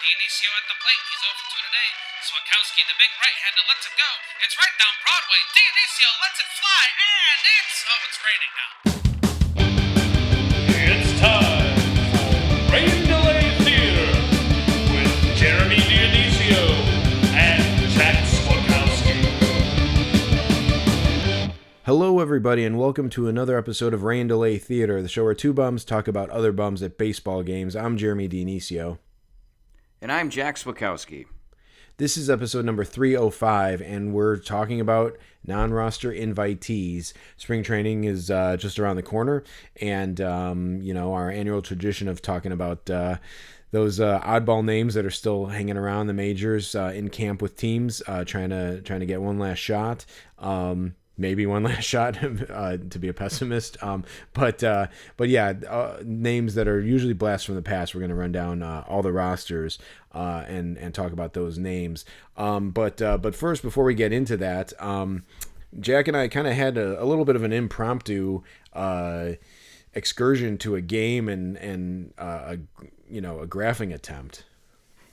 Dionisio at the plate. He's 0 for 2 today. Swakowski, the big right-hander, lets it go. It's right down Broadway. Dionisio lets it fly, and it's raining now. It's time for Rain Delay Theater with Jeremy Dionisio and Jack Swakowski. Hello, everybody, and welcome to another episode of Rain Delay Theater, the show where two bums talk about other bums at baseball games. I'm Jeremy Dionisio. And I'm Jack Swakowski. This is episode number 305, and we're talking about non-roster invitees. Spring training is just around the corner, and, our annual tradition of talking about those oddball names that are still hanging around the majors in camp with teams, trying to get one last shot. Maybe one last shot to be a pessimist. But names that are usually blasts from the past. We're going to run down all the rosters and talk about those names. But first, before we get into that, Jack and I kind of had a little bit of an impromptu excursion to a game and a graphing attempt.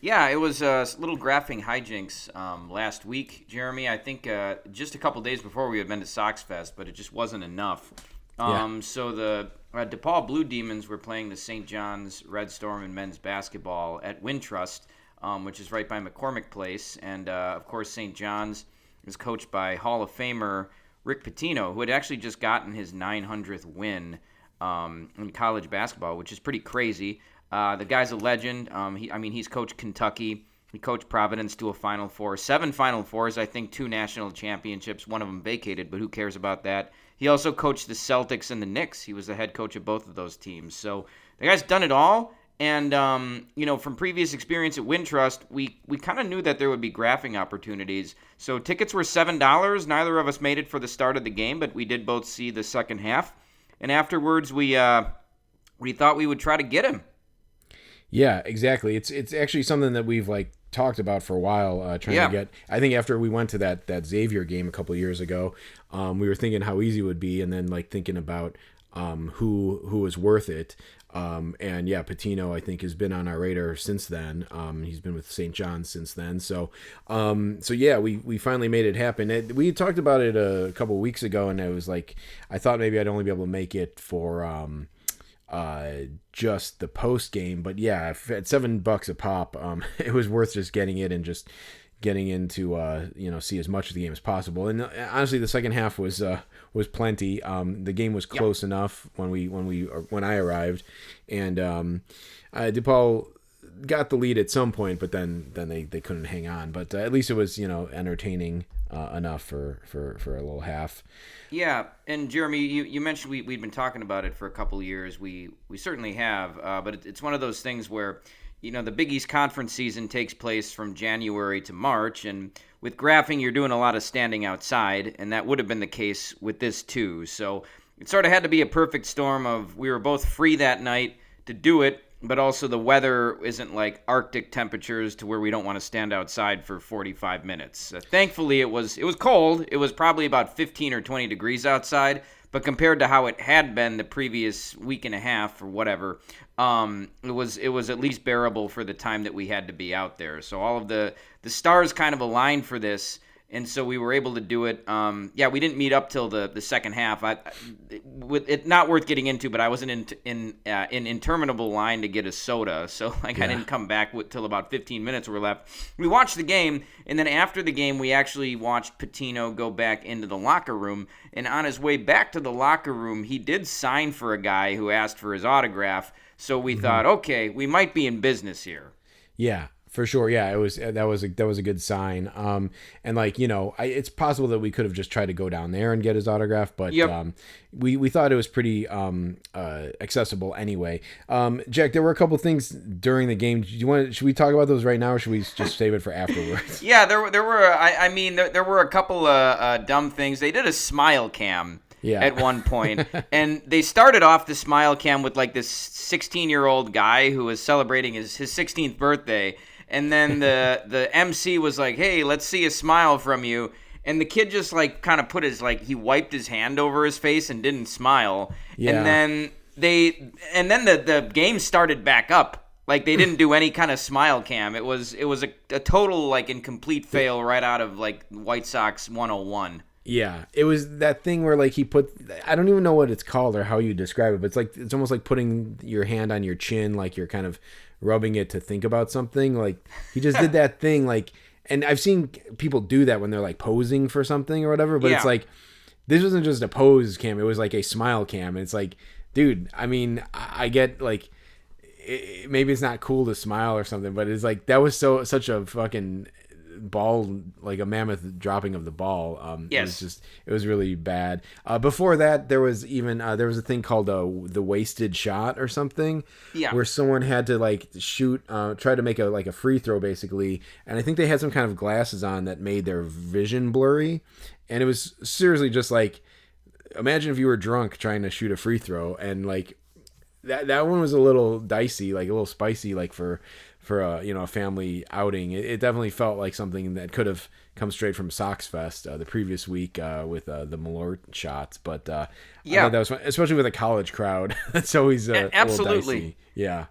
Yeah, it was a little graphing hijinks last week, Jeremy. I think just a couple days before we had been to Sox Fest, but it just wasn't enough. So the DePaul Blue Demons were playing the St. John's Red Storm in men's basketball at Wintrust, which is right by McCormick Place. And, of course, St. John's is coached by Hall of Famer Rick Pitino, who had actually just gotten his 900th win in college basketball, which is pretty crazy. The guy's a legend. He's coached Kentucky. He coached Providence to a Final Four. 7 Final Fours, I think 2 national championships. One of them vacated, but who cares about that? He also coached the Celtics and the Knicks. He was the head coach of both of those teams. So the guy's done it all. And, from previous experience at Wintrust, we kind of knew that there would be graphing opportunities. So tickets were $7. Neither of us made it for the start of the game, but we did both see the second half. And afterwards, we thought we would try to get him. Yeah, exactly. It's actually something that we've talked about for a while, trying to get. I think after we went to that Xavier game a couple of years ago, we were thinking how easy it would be, and then thinking about who was worth it. Pitino, I think, has been on our radar since then. He's been with St. John's since then. So we finally made it happen. We talked about it a couple of weeks ago, and it was I thought maybe I'd only be able to make it for just the post game, but yeah, at $7 a pop, it was worth just getting it and just getting into see as much of the game as possible. And honestly, the second half was plenty. The game was close enough when I arrived, and DePaul got the lead at some point, but then they couldn't hang on. But at least it was entertaining enough for a little half. Yeah, and Jeremy, you mentioned we'd been talking about it for a couple of years. We certainly have, but it's one of those things where the Big East Conference season takes place from January to March, and with graphing, you're doing a lot of standing outside, and that would have been the case with this too. So it sort of had to be a perfect storm of we were both free that night to do it, but also the weather isn't like Arctic temperatures to where we don't want to stand outside for 45 minutes. Thankfully, it was cold. It was probably about 15 or 20 degrees outside, but compared to how it had been the previous week and a half or whatever, it was at least bearable for the time that we had to be out there. So all of the stars kind of aligned for this. And so we were able to do it. We didn't meet up till the second half. It's not worth getting into, but I was in interminable line to get a soda. So I didn't come back till about 15 minutes were left. We watched the game, and then after the game, we actually watched Pitino go back into the locker room. And on his way back to the locker room, he did sign for a guy who asked for his autograph. So we thought, okay, we might be in business here. Yeah. For sure, yeah, that was a good sign. It's possible that we could have just tried to go down there and get his autograph, but we thought it was pretty accessible anyway. Jack, there were a couple things during the game. Should we talk about those right now, or should we just save it for afterwards? Yeah, there were a couple of dumb things. They did a smile cam. Yeah. At one point. And they started off the smile cam with this 16-year-old guy who was celebrating his 16th birthday. And then the MC was like, hey, let's see a smile from you. And the kid just kind of put his he wiped his hand over his face and didn't smile. Yeah. And then the game started back up Like they didn't do any kind of smile cam. It was a total like incomplete fail right out of like White Sox 101. Yeah, it was that thing where like he put, I don't even know what it's called or how you describe it, but it's almost like putting your hand on your chin, like you're kind of rubbing it to think about something. Like he just did that thing, like, and I've seen people do that when they're like posing for something or whatever, but it's like, this wasn't just a pose cam, it was like a smile cam. And it's like, dude, I mean, I get like, maybe it's not cool to smile or something, but it's like, that was such a fucking ball, like a mammoth dropping of the ball. Yes. It was really bad. Before that, there was a thing called the wasted shot or something, where someone had to like shoot, try to make a free throw basically, and I think they had some kind of glasses on that made their vision blurry, and it was seriously just like, imagine if you were drunk trying to shoot a free throw, and like that one was a little dicey, like a little spicy, like for a family outing. It definitely felt like something that could have come straight from Sox Fest the previous week with the Malort shots. But I thought that was fun, especially with a college crowd. That's always absolutely. A little dicey. Yeah.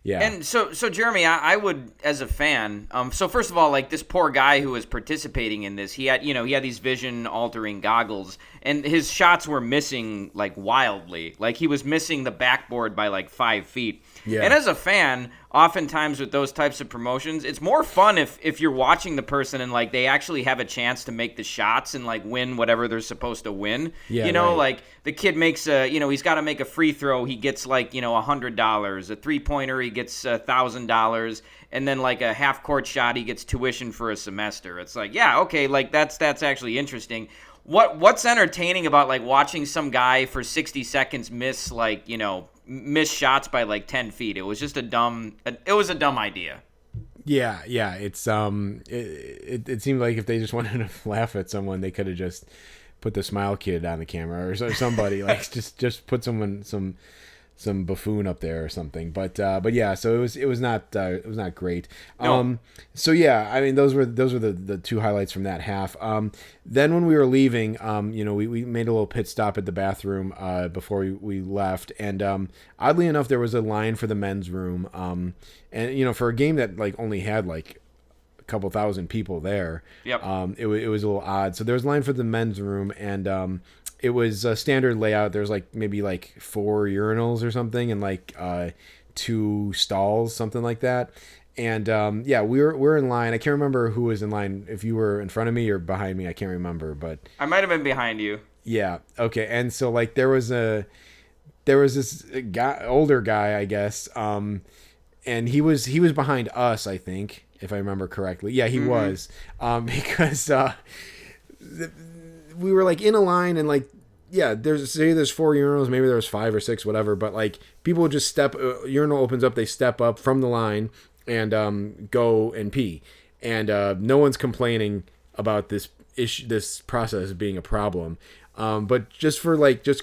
Yeah. And so Jeremy, I would, as a fan, so first of all, like this poor guy who was participating in this, he had these vision altering goggles, and his shots were missing like wildly. Like he was missing the backboard by like 5 feet. Yeah. And as a fan, oftentimes with those types of promotions, it's more fun if you're watching the person and like they actually have a chance to make the shots and like win whatever they're supposed to win. Yeah, like the kid makes he's got to make a free throw, he gets like $100. A 3-pointer, he gets $1,000, and then like a half court shot, he gets tuition for a semester. It's like, yeah, okay, like that's actually interesting. What's entertaining about like watching some guy for 60 seconds miss like miss shots by like 10 feet? It was just a dumb idea. Yeah, it's it seemed like if they just wanted to laugh at someone, they could have just put the smile kid on the camera or somebody like just put some buffoon up there or something. But yeah, so it was not great. No. So yeah, I mean those were the two highlights from that half. Then when we were leaving, we made a little pit stop at the bathroom before we left, and oddly enough, there was a line for the men's room. And for a game that like only had like a couple thousand people there, it was a little odd. So there was a line for the men's room, and it was a standard layout. There's like maybe like 4 urinals or something, and like 2 stalls, something like that. And we're in line. I can't remember who was in line, if you were in front of me or behind me. I can't remember, but I might have been behind you. Yeah. Okay. And so like there was this guy, older guy, I guess. And he was behind us, I think, if I remember correctly. Yeah, he was. Because we were like in a line, and like, yeah, there's 4 urinals, maybe there was 5 or 6, whatever, but like people would just urinal opens up, they step up from the line and go and pee, and no one's complaining about this process being a problem. But just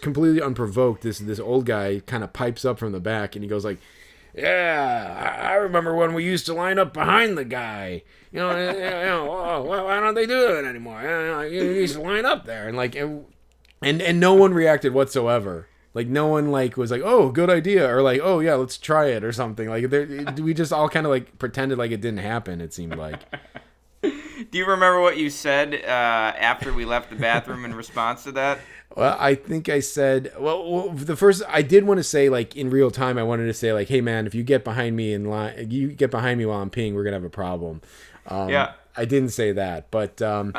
completely unprovoked, this old guy kind of pipes up from the back, and he goes like, "Yeah, I remember when we used to line up behind the guy. Why don't they do it anymore? You used to line up there." And like, and no one reacted whatsoever. Like no one like was like, "Oh, good idea," or like, "Oh yeah, let's try it," or something. Like we just all kind of like pretended like it didn't happen. It seemed like. Do you remember what you said after we left the bathroom in response to that? Well, I think I said, the first, I did want to say, like, in real time, I wanted to say, like, "Hey, man, if you get behind me in line, you get behind me while I'm peeing, we're going to have a problem." Yeah. I didn't say that, but, no,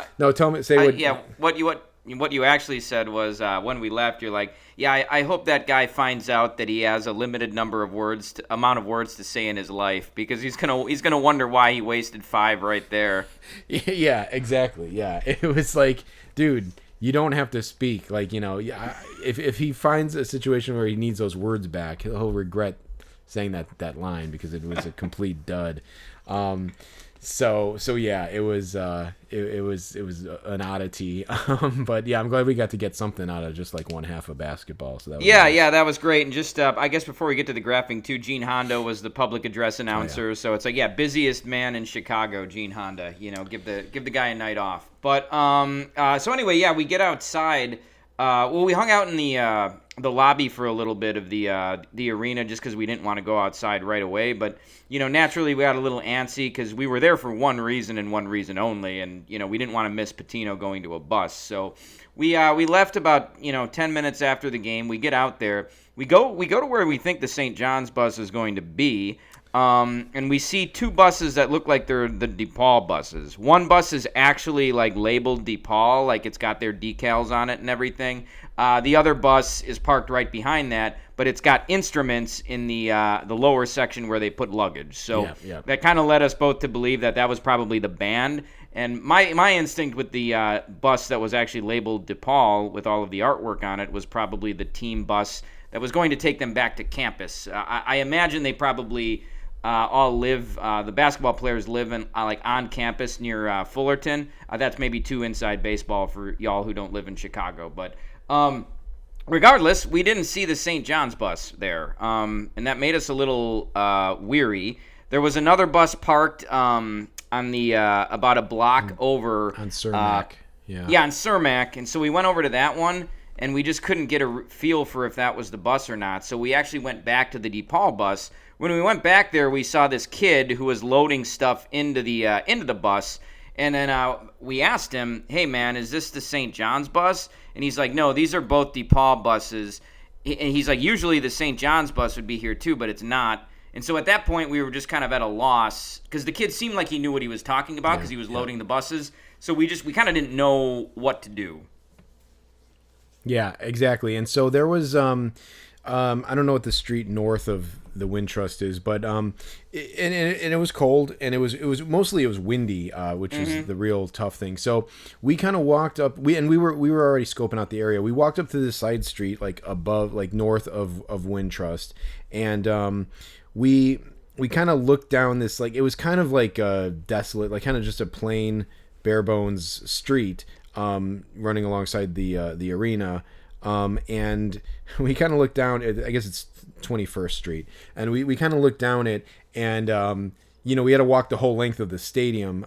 say what. Yeah, what you actually said was, when we left, you're like, "Yeah, I hope that guy finds out that he has a limited amount of words to say in his life, because he's gonna wonder why he wasted 5 right there." Yeah, exactly. Yeah, it was like, dude, you don't have to speak. Like, if he finds a situation where he needs those words back, he'll regret saying that line, because it was a complete dud. So yeah, it was an oddity. But yeah, I'm glad we got to get something out of just like one half of basketball. So that was nice. That was great. And just I guess before we get to the graphing too, Gene Honda was the public address announcer. Oh, yeah. So it's like, busiest man in Chicago, Gene Honda. Give the guy a night off. But so anyway, we get outside. We hung out in lobby for a little bit of the arena just because we didn't want to go outside right away. But naturally we got a little antsy because we were there for one reason and one reason only, and we didn't want to miss Pitino going to a bus. So we left about 10 minutes after the game. We get out there. We go to where we think the St. John's bus is going to be. And we see two buses that look like they're the DePaul buses. One bus is actually like labeled DePaul, like it's got their decals on it and everything. The other bus is parked right behind that, but it's got instruments in the lower section where they put luggage. So that kind of led us both to believe that was probably the band. And my instinct with the bus that was actually labeled DePaul with all of the artwork on it was probably the team bus that was going to take them back to campus. I imagine they probably all live. The basketball players live on campus near Fullerton. That's maybe too inside baseball for y'all who don't live in Chicago. But regardless, we didn't see the St. John's bus there, and that made us a little weary. There was another bus parked on the about a block over on Cermak. On Cermak, and so we went over to that one. And we just couldn't get a feel for if that was the bus or not. So we actually went back to the DePaul bus. When we went back there, we saw this kid who was loading stuff into the bus. And then we asked him, "Hey, man, is this the St. John's bus?" And he's like, "No, these are both DePaul buses." And he's like, "Usually the St. John's bus would be here too, but it's not." And so at that point, we were just kind of at a loss because the kid seemed like he knew what he was talking about because he was loading the buses. So we kind of didn't know what to do. Yeah, exactly. And so there was, I don't know what the street north of the Wintrust is, but and it was cold, and it was mostly windy, which is the real tough thing. So we kind of walked up. We were already scoping out the area. We walked up to the side street, like above, like north of Wintrust, and we kind of looked down this, like it was kind of like a desolate, like kind of just a plain bare bones street. Running alongside the arena, and we kind of looked down at, I guess it's 21st Street, and we kind of looked down it, and we had to walk the whole length of the stadium,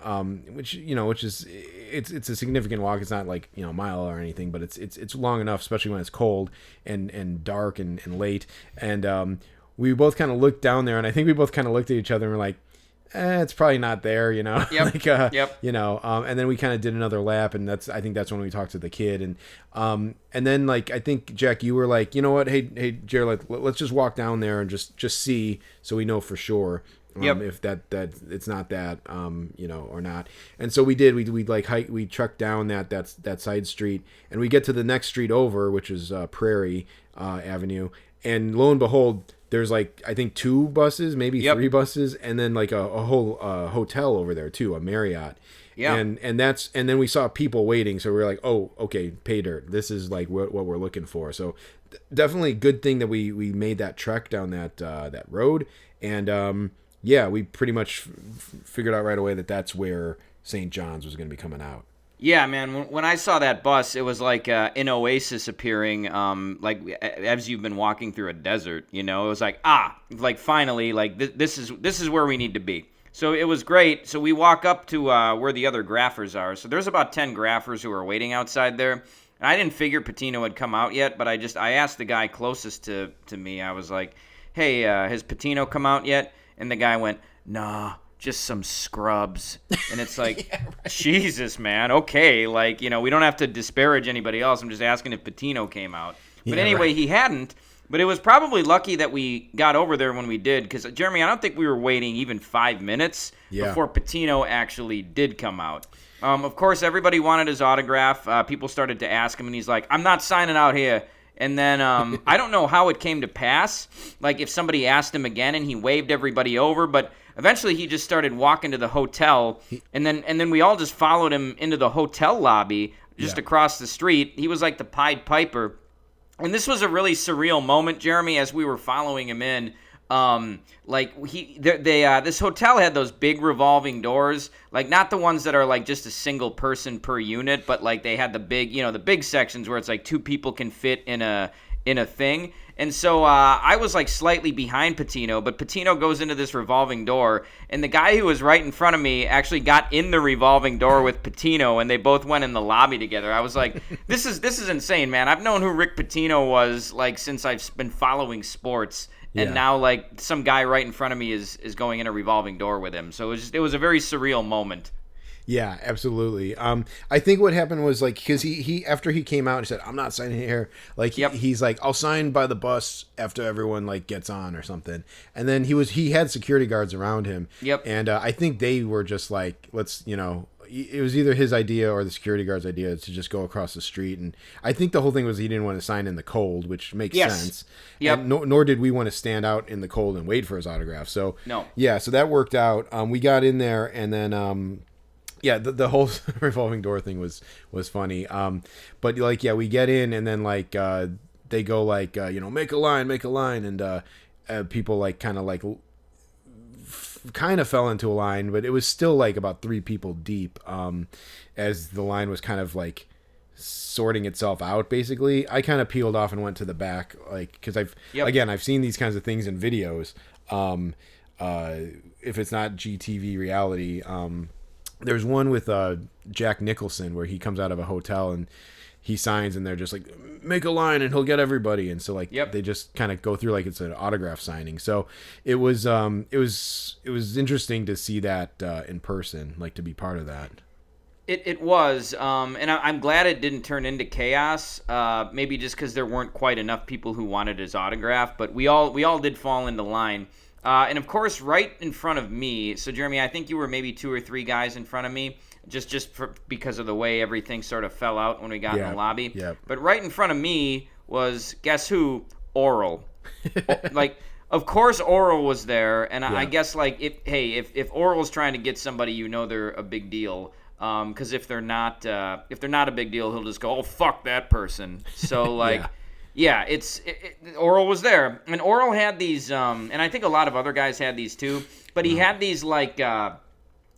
which is it's a significant walk. It's not like a mile or anything, but it's long enough, especially when it's cold and dark and late, and we both kind of looked down there, and I think we both kind of looked at each other and were like, it's probably not there, Yep. And then we kind of did another lap, and I think that's when we talked to the kid, and then like I think Jack, you were like, you know what, hey Jared, let's just walk down there and just see so we know for sure if that it's not that or not. And so we did. We like hike. We trucked down that side street, and we get to the next street over, which is Prairie Avenue, and lo and behold, there's like I think 2 buses, maybe 3 buses, and then like a whole hotel over there too, a Marriott. Yeah. And then we saw people waiting, so we were like, oh, okay, pay dirt. This is like what we're looking for. So definitely good thing that we made that trek down that road, and we pretty much figured out right away that that's where St. John's was going to be coming out. Yeah, man. When I saw that bus, it was like an oasis appearing, like as you've been walking through a desert. It was like finally, like this is where we need to be. So it was great. So we walk up to where the other graphers are. So there's about 10 graphers who are waiting outside there. And I didn't figure Pitino had come out yet, but I asked the guy closest to me. I was like, "Hey, has Pitino come out yet?" And the guy went, "Nah. Just some scrubs." And it's like, Jesus, man. Okay, like, we don't have to disparage anybody else. I'm just asking if Pitino came out. But anyway, He hadn't. But it was probably lucky that we got over there when we did, because, Jeremy, I don't think we were waiting even 5 minutes before Pitino actually did come out. Of course, everybody wanted his autograph. People started to ask him, and he's like, "I'm not signing out here." And then I don't know how it came to pass, like if somebody asked him again and he waved everybody over, but eventually he just started walking to the hotel, and then we all just followed him into the hotel lobby just across the street. He was like the Pied Piper. And this was a really surreal moment, Jeremy, as we were following him in. This hotel had those big revolving doors, like not the ones that are like just a single person per unit, but like they had the big, the big sections where it's like 2 people can fit in a in a thing. And so I was like slightly behind Pitino, but Pitino goes into this revolving door, and the guy who was right in front of me actually got in the revolving door with Pitino, and they both went in the lobby together. I was like, this is insane, man. I've known who Rick Pitino was like since I've been following sports, and now like some guy right in front of me is going in a revolving door with him. So it was a very surreal moment. Yeah, absolutely. I think what happened was like because he after he came out and said I'm not signing here, like he's like I'll sign by the bus after everyone like gets on or something, and then he had security guards around him. And I think they were just like let's it was either his idea or the security guard's idea to just go across the street, and I think the whole thing was he didn't want to sign in the cold, which makes sense. And nor did we want to stand out in the cold and wait for his autograph. So so that worked out. We got in there and then. Yeah, the whole revolving door thing was funny. But like, we get in and then like they go like make a line, and people like kind of fell into a line, but it was still like about 3 people deep as the line was kind of like sorting itself out. Basically, I kind of peeled off and went to the back, like because I've seen these kinds of things in videos. If it's not GTV reality. There's one with Jack Nicholson where he comes out of a hotel and he signs and they're just like make a line and he'll get everybody, and so like they just kind of go through like it's an autograph signing. So it was interesting to see that in person, like to be part of that. It was, and I'm glad it didn't turn into chaos. Maybe just because there weren't quite enough people who wanted his autograph, but we all did fall into line. And of course, right in front of me. So Jeremy, I think you were maybe 2 or 3 guys in front of me, just because of the way everything sort of fell out when we got in the lobby. But right in front of me was, guess who? Oral. Like, of course, Oral was there, and I guess like if Oral's trying to get somebody, they're a big deal. Because if they're not a big deal, he'll just go, oh fuck that person. So like. Yeah, Oral was there, and Oral had these, and I think a lot of other guys had these too, but he had these, like, I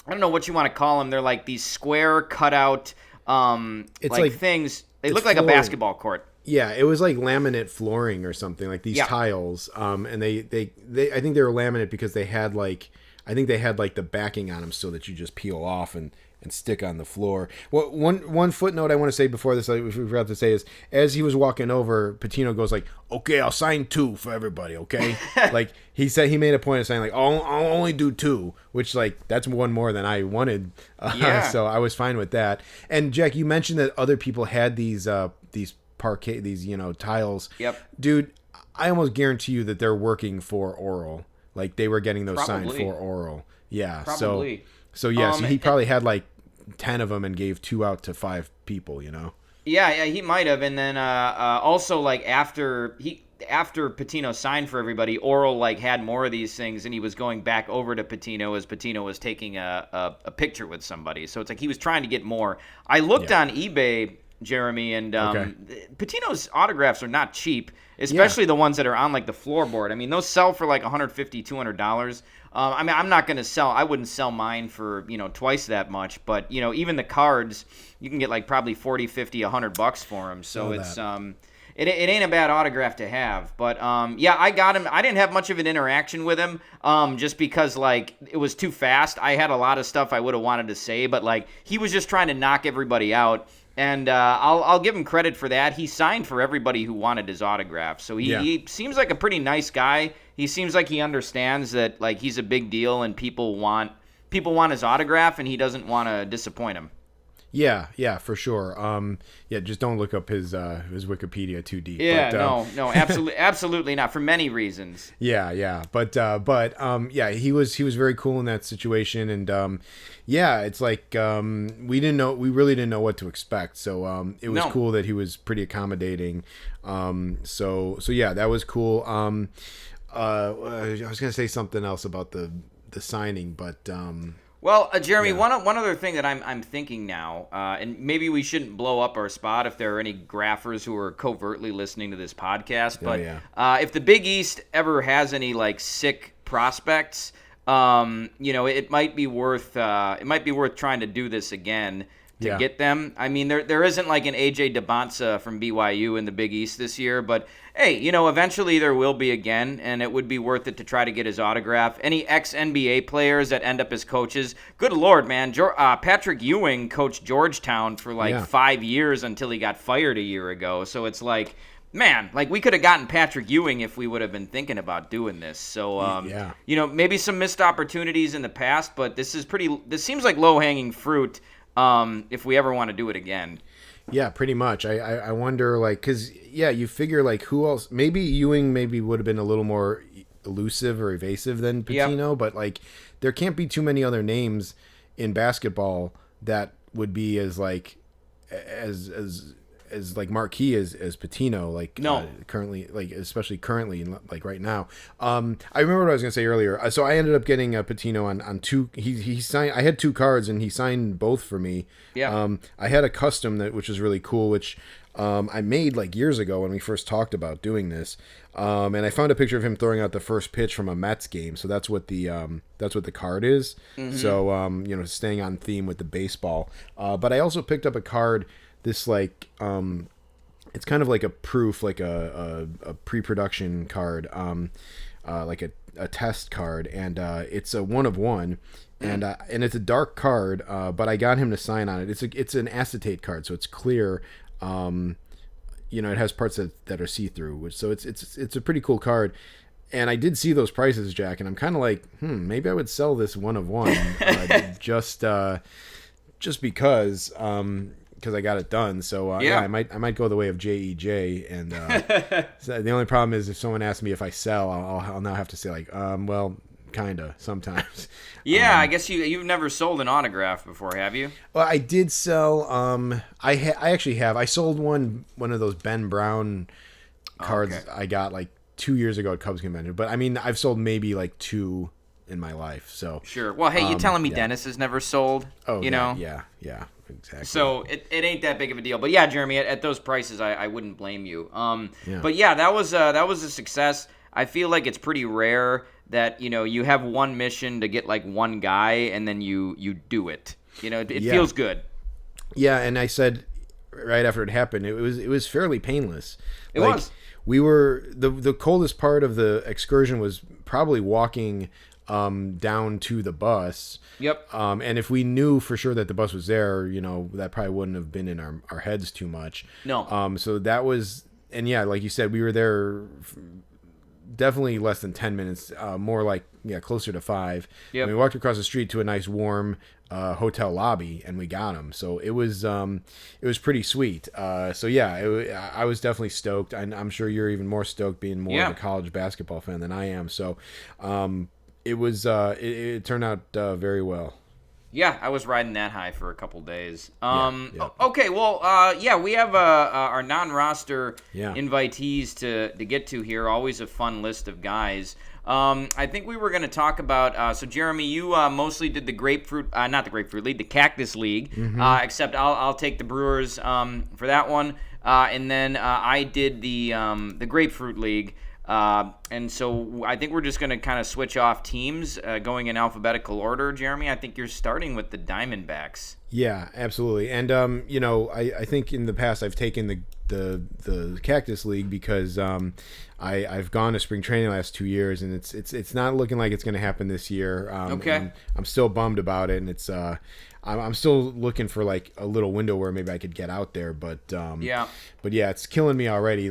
don't know what you want to call them, they're like these square cutout, like things, they look like a basketball court. Yeah, it was like laminate flooring or something, like these tiles, and they I think they were laminate because they had like, the backing on them so that you just peel off and stick on the floor. Well, one footnote I want to say before this, we forgot to say, is as he was walking over, Pitino goes like, "Okay, I'll sign 2 for everybody." Okay, like he said, he made a point of saying like, "I'll only do 2," which like that's one more than I wanted. So I was fine with that. And Jack, you mentioned that other people had these parquet, these tiles. Dude, I almost guarantee you that they're working for Oral. Like they were getting those signed for Oral. Yeah. Probably. So yes, he probably had like 10 of them and gave 2 out to 5 people, Yeah, he might have. And then also like after Pitino signed for everybody, Oral like had more of these things, and he was going back over to Pitino as Pitino was taking a picture with somebody. So it's like he was trying to get more. I looked on eBay, Jeremy, and Pitino's autographs are not cheap, especially the ones that are on like the floorboard. I mean, those sell for like $150, $200. I mean, I wouldn't sell mine for, twice that much, but, even the cards, you can get like probably 40, 50, $100 for them. So it's, it ain't a bad autograph to have, but, I got him. I didn't have much of an interaction with him, just because like it was too fast. I had a lot of stuff I would have wanted to say, but like he was just trying to knock everybody out. And I'll give him credit for that. He signed for everybody who wanted his autograph. So he seems like a pretty nice guy. He seems like he understands that like he's a big deal and people want his autograph, and he doesn't want to disappoint him. Yeah, for sure. Just don't look up his Wikipedia too deep. Yeah, but, no, absolutely not, for many reasons. Yeah, but he was very cool in that situation, and it's like we really didn't know what to expect. So it was cool that he was pretty accommodating. So that was cool. I was gonna say something else about the signing, but. Well, Jeremy, one other thing that I'm thinking now, and maybe we shouldn't blow up our spot if there are any graphers who are covertly listening to this podcast, but if the Big East ever has any like sick prospects, it might be worth trying to do this again, to get them. I mean, there isn't like an AJ DeBonsa from BYU in the Big East this year, but hey, eventually there will be again, and it would be worth it to try to get his autograph. Any ex-NBA players that end up as coaches, good Lord, man. Patrick Ewing coached Georgetown for 5 years until he got fired a year ago, so it's like, man, we could have gotten Patrick Ewing if we would have been thinking about doing this. So, maybe some missed opportunities in the past, but this seems like low-hanging fruit if we ever want to do it again. Yeah, pretty much. I wonder, because, you figure, who else? Maybe Ewing would have been a little more elusive or evasive than Pitino, but, there can't be too many other names in basketball that would be as marquee as Pitino, no. Currently, especially currently, right now. I remember what I was going to say earlier. So I ended up getting Pitino on two. He signed. I had 2 cards, and he signed both for me. Yeah. I had a custom which is really cool, which I made years ago when we first talked about doing this. And I found a picture of him throwing out the first pitch from a Mets game. So that's what the card is. Mm-hmm. So staying on theme with the baseball. But I also picked up a card. This it's kind of like a proof, a pre-production card, like a test card, and it's a 1 of 1, and it's a dark card, but I got him to sign on it. It's an acetate card, so it's clear. It has parts that are see-through, so it's a pretty cool card. And I did see those prices, Jack, and I'm kind of like, maybe I would sell this 1 of 1 just because. Because I got it done, so I might go the way of JEJ, and so the only problem is if someone asks me if I sell, I'll now have to say well, kinda sometimes. Yeah, I guess you've never sold an autograph before, have you? Well, I did sell. I actually have. I sold one of those Ben Brown cards. Okay. I got 2 years ago at Cubs convention, but I mean I've sold maybe 2 in my life. So sure. Well, hey, you telling me Dennis has never sold? Oh, know? Yeah. Exactly. So it ain't that big of a deal, but yeah, Jeremy, at those prices, I wouldn't blame you. But yeah, that was a success. I feel like it's pretty rare that you have one mission to get one guy and then you do it. It feels good. Yeah, and I said right after it happened, it was fairly painless. It was. We were the coldest part of the excursion was probably walking down to the bus. Yep. And if we knew for sure that the bus was there, that probably wouldn't have been in our heads too much. No. So that was, and yeah, like you said, we were there definitely less than 10 minutes, more closer to 5. Yep. And we walked across the street to a nice warm hotel lobby, and we got him. So it was pretty sweet. So yeah, I was definitely stoked. I'm sure you're even more stoked being more of a college basketball fan than I am. So, it was it turned out very well. Yeah, I was riding that high for a couple days. Yeah. Okay, well, we have our non-roster invitees to get to here. Always a fun list of guys. I think we were going to talk about. So, Jeremy, you mostly did the not the Grapefruit League, the Cactus League. Mm-hmm. Except I'll take the Brewers for that one, and then I did the Grapefruit League. And so I think we're just going to kind of switch off teams going in alphabetical order. Jeremy, I think you're starting with the Diamondbacks. Yeah, absolutely. And, I think in the past I've taken the Cactus League because I've gone to spring training the last 2 years, and it's not looking like it's going to happen this year. Okay. I'm still bummed about it, and it's I'm still looking for a little window where maybe I could get out there, but yeah, it's killing me already.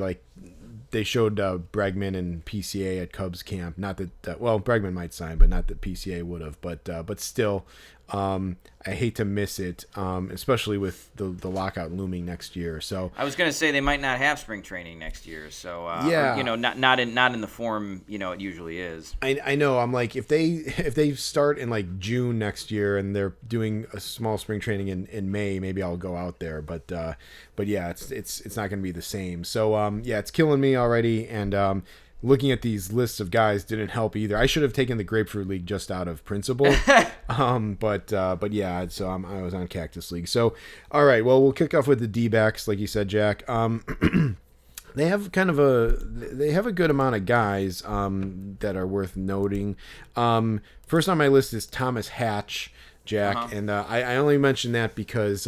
They showed Bregman and PCA at Cubs camp. Not that Bregman might sign, but not that PCA would have. But still, I hate to miss it, especially with the lockout looming next year. So I was going to say they might not have spring training next year. So yeah, or, not in the form it usually is. I know. I'm like if they start in June next year and they're doing a small spring training in May, maybe I'll go out there. But yeah, it's not going to be the same. So yeah, it's killing me already, and looking at these lists of guys didn't help either. I should have taken the Grapefruit League just out of principle. But yeah, so I was on Cactus League. So, all right, well, we'll kick off with the D-backs, like you said, Jack. They have a good amount of guys that are worth noting. First on my list is Thomas Hatch. Jack. And I only mention that because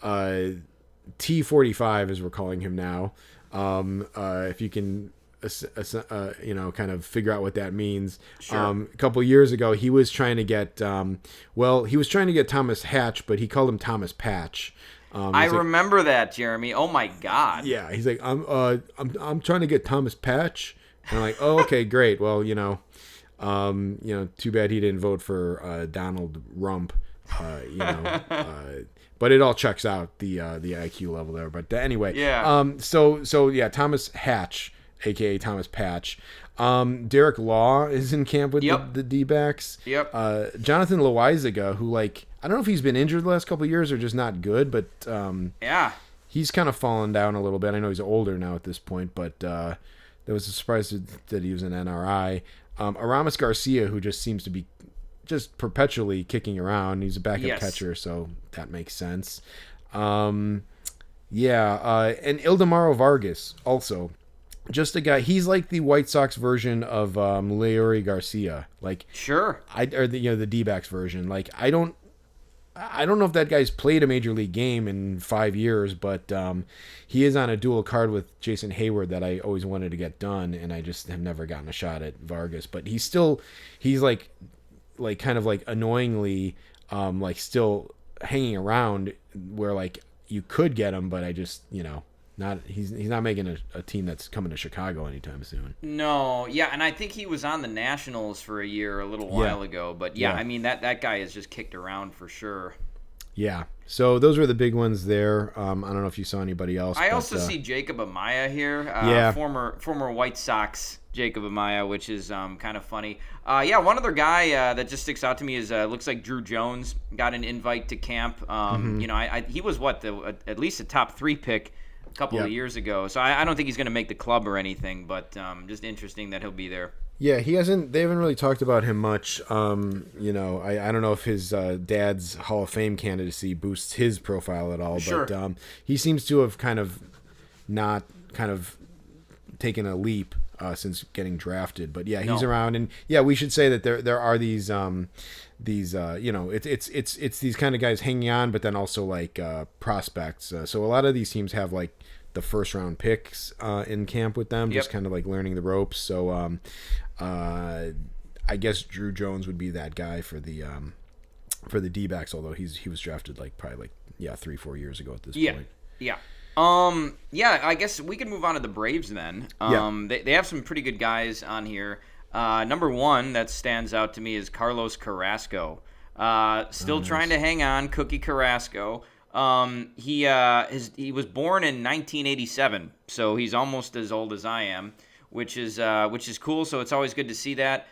T45, as we're calling him now, if you can, kind of figure out what that means. Sure. A couple years ago, he was trying to get, he was trying to get Thomas Hatch, but he called him Thomas Patch. I remember that, Jeremy. Oh my God. Yeah, he's like, I'm trying to get Thomas Patch. And I'm like, oh, okay, great. Well, too bad he didn't vote for Donald Rump. But it all checks out the IQ level there. But anyway, yeah. So Thomas Hatch, aka Thomas Patch. Derek Law is in camp with the D-backs. Yep. Jonathan Loizaga, who I don't know if he's been injured the last couple of years or just not good, but he's kind of fallen down a little bit. I know he's older now at this point, but that was a surprise that he was an NRI. Aramis Garcia, who just seems to be just perpetually kicking around. He's a backup catcher, so that makes sense. And Ildemaro Vargas also. Just a guy. He's like the White Sox version of Leori Garcia. Sure. The D-backs version. I don't know if that guy's played a major league game in 5 years, but he is on a dual card with Jason Hayward that I always wanted to get done, and I just have never gotten a shot at Vargas. But he's kind of annoyingly still hanging around where you could get him, but I just he's not making a team that's coming to Chicago anytime soon. No, yeah, and I think he was on the Nationals for a year a little while ago, but I mean that guy has just kicked around for sure. Yeah, so those were the big ones there. I don't know if you saw anybody else. I also see Jacob Amaya here, former White Sox Jacob Amaya, which is kind of funny. One other guy that just sticks out to me is looks like Drew Jones got an invite to camp. He was at least a top 3 pick a couple of years ago, so I don't think he's going to make the club or anything, but just interesting that he'll be there. Yeah, they haven't really talked about him much. I don't know if his dad's Hall of Fame candidacy boosts his profile at all, sure. But he seems to have not taken a leap since getting drafted. But he's around, and we should say that there are these it's these kind of guys hanging on, but then also prospects. So a lot of these teams have the first round picks in camp with them, just kind of learning the ropes. So I guess Drew Jones would be that guy for the D-backs, although he was drafted probably 3-4 years ago at this point. I guess we can move on to the Braves then. They have some pretty good guys on here. Number one that stands out to me is Carlos Carrasco. Still trying to hang on, Cookie Carrasco. He was born in 1987, so he's almost as old as I am, which is cool. So it's always good to see that.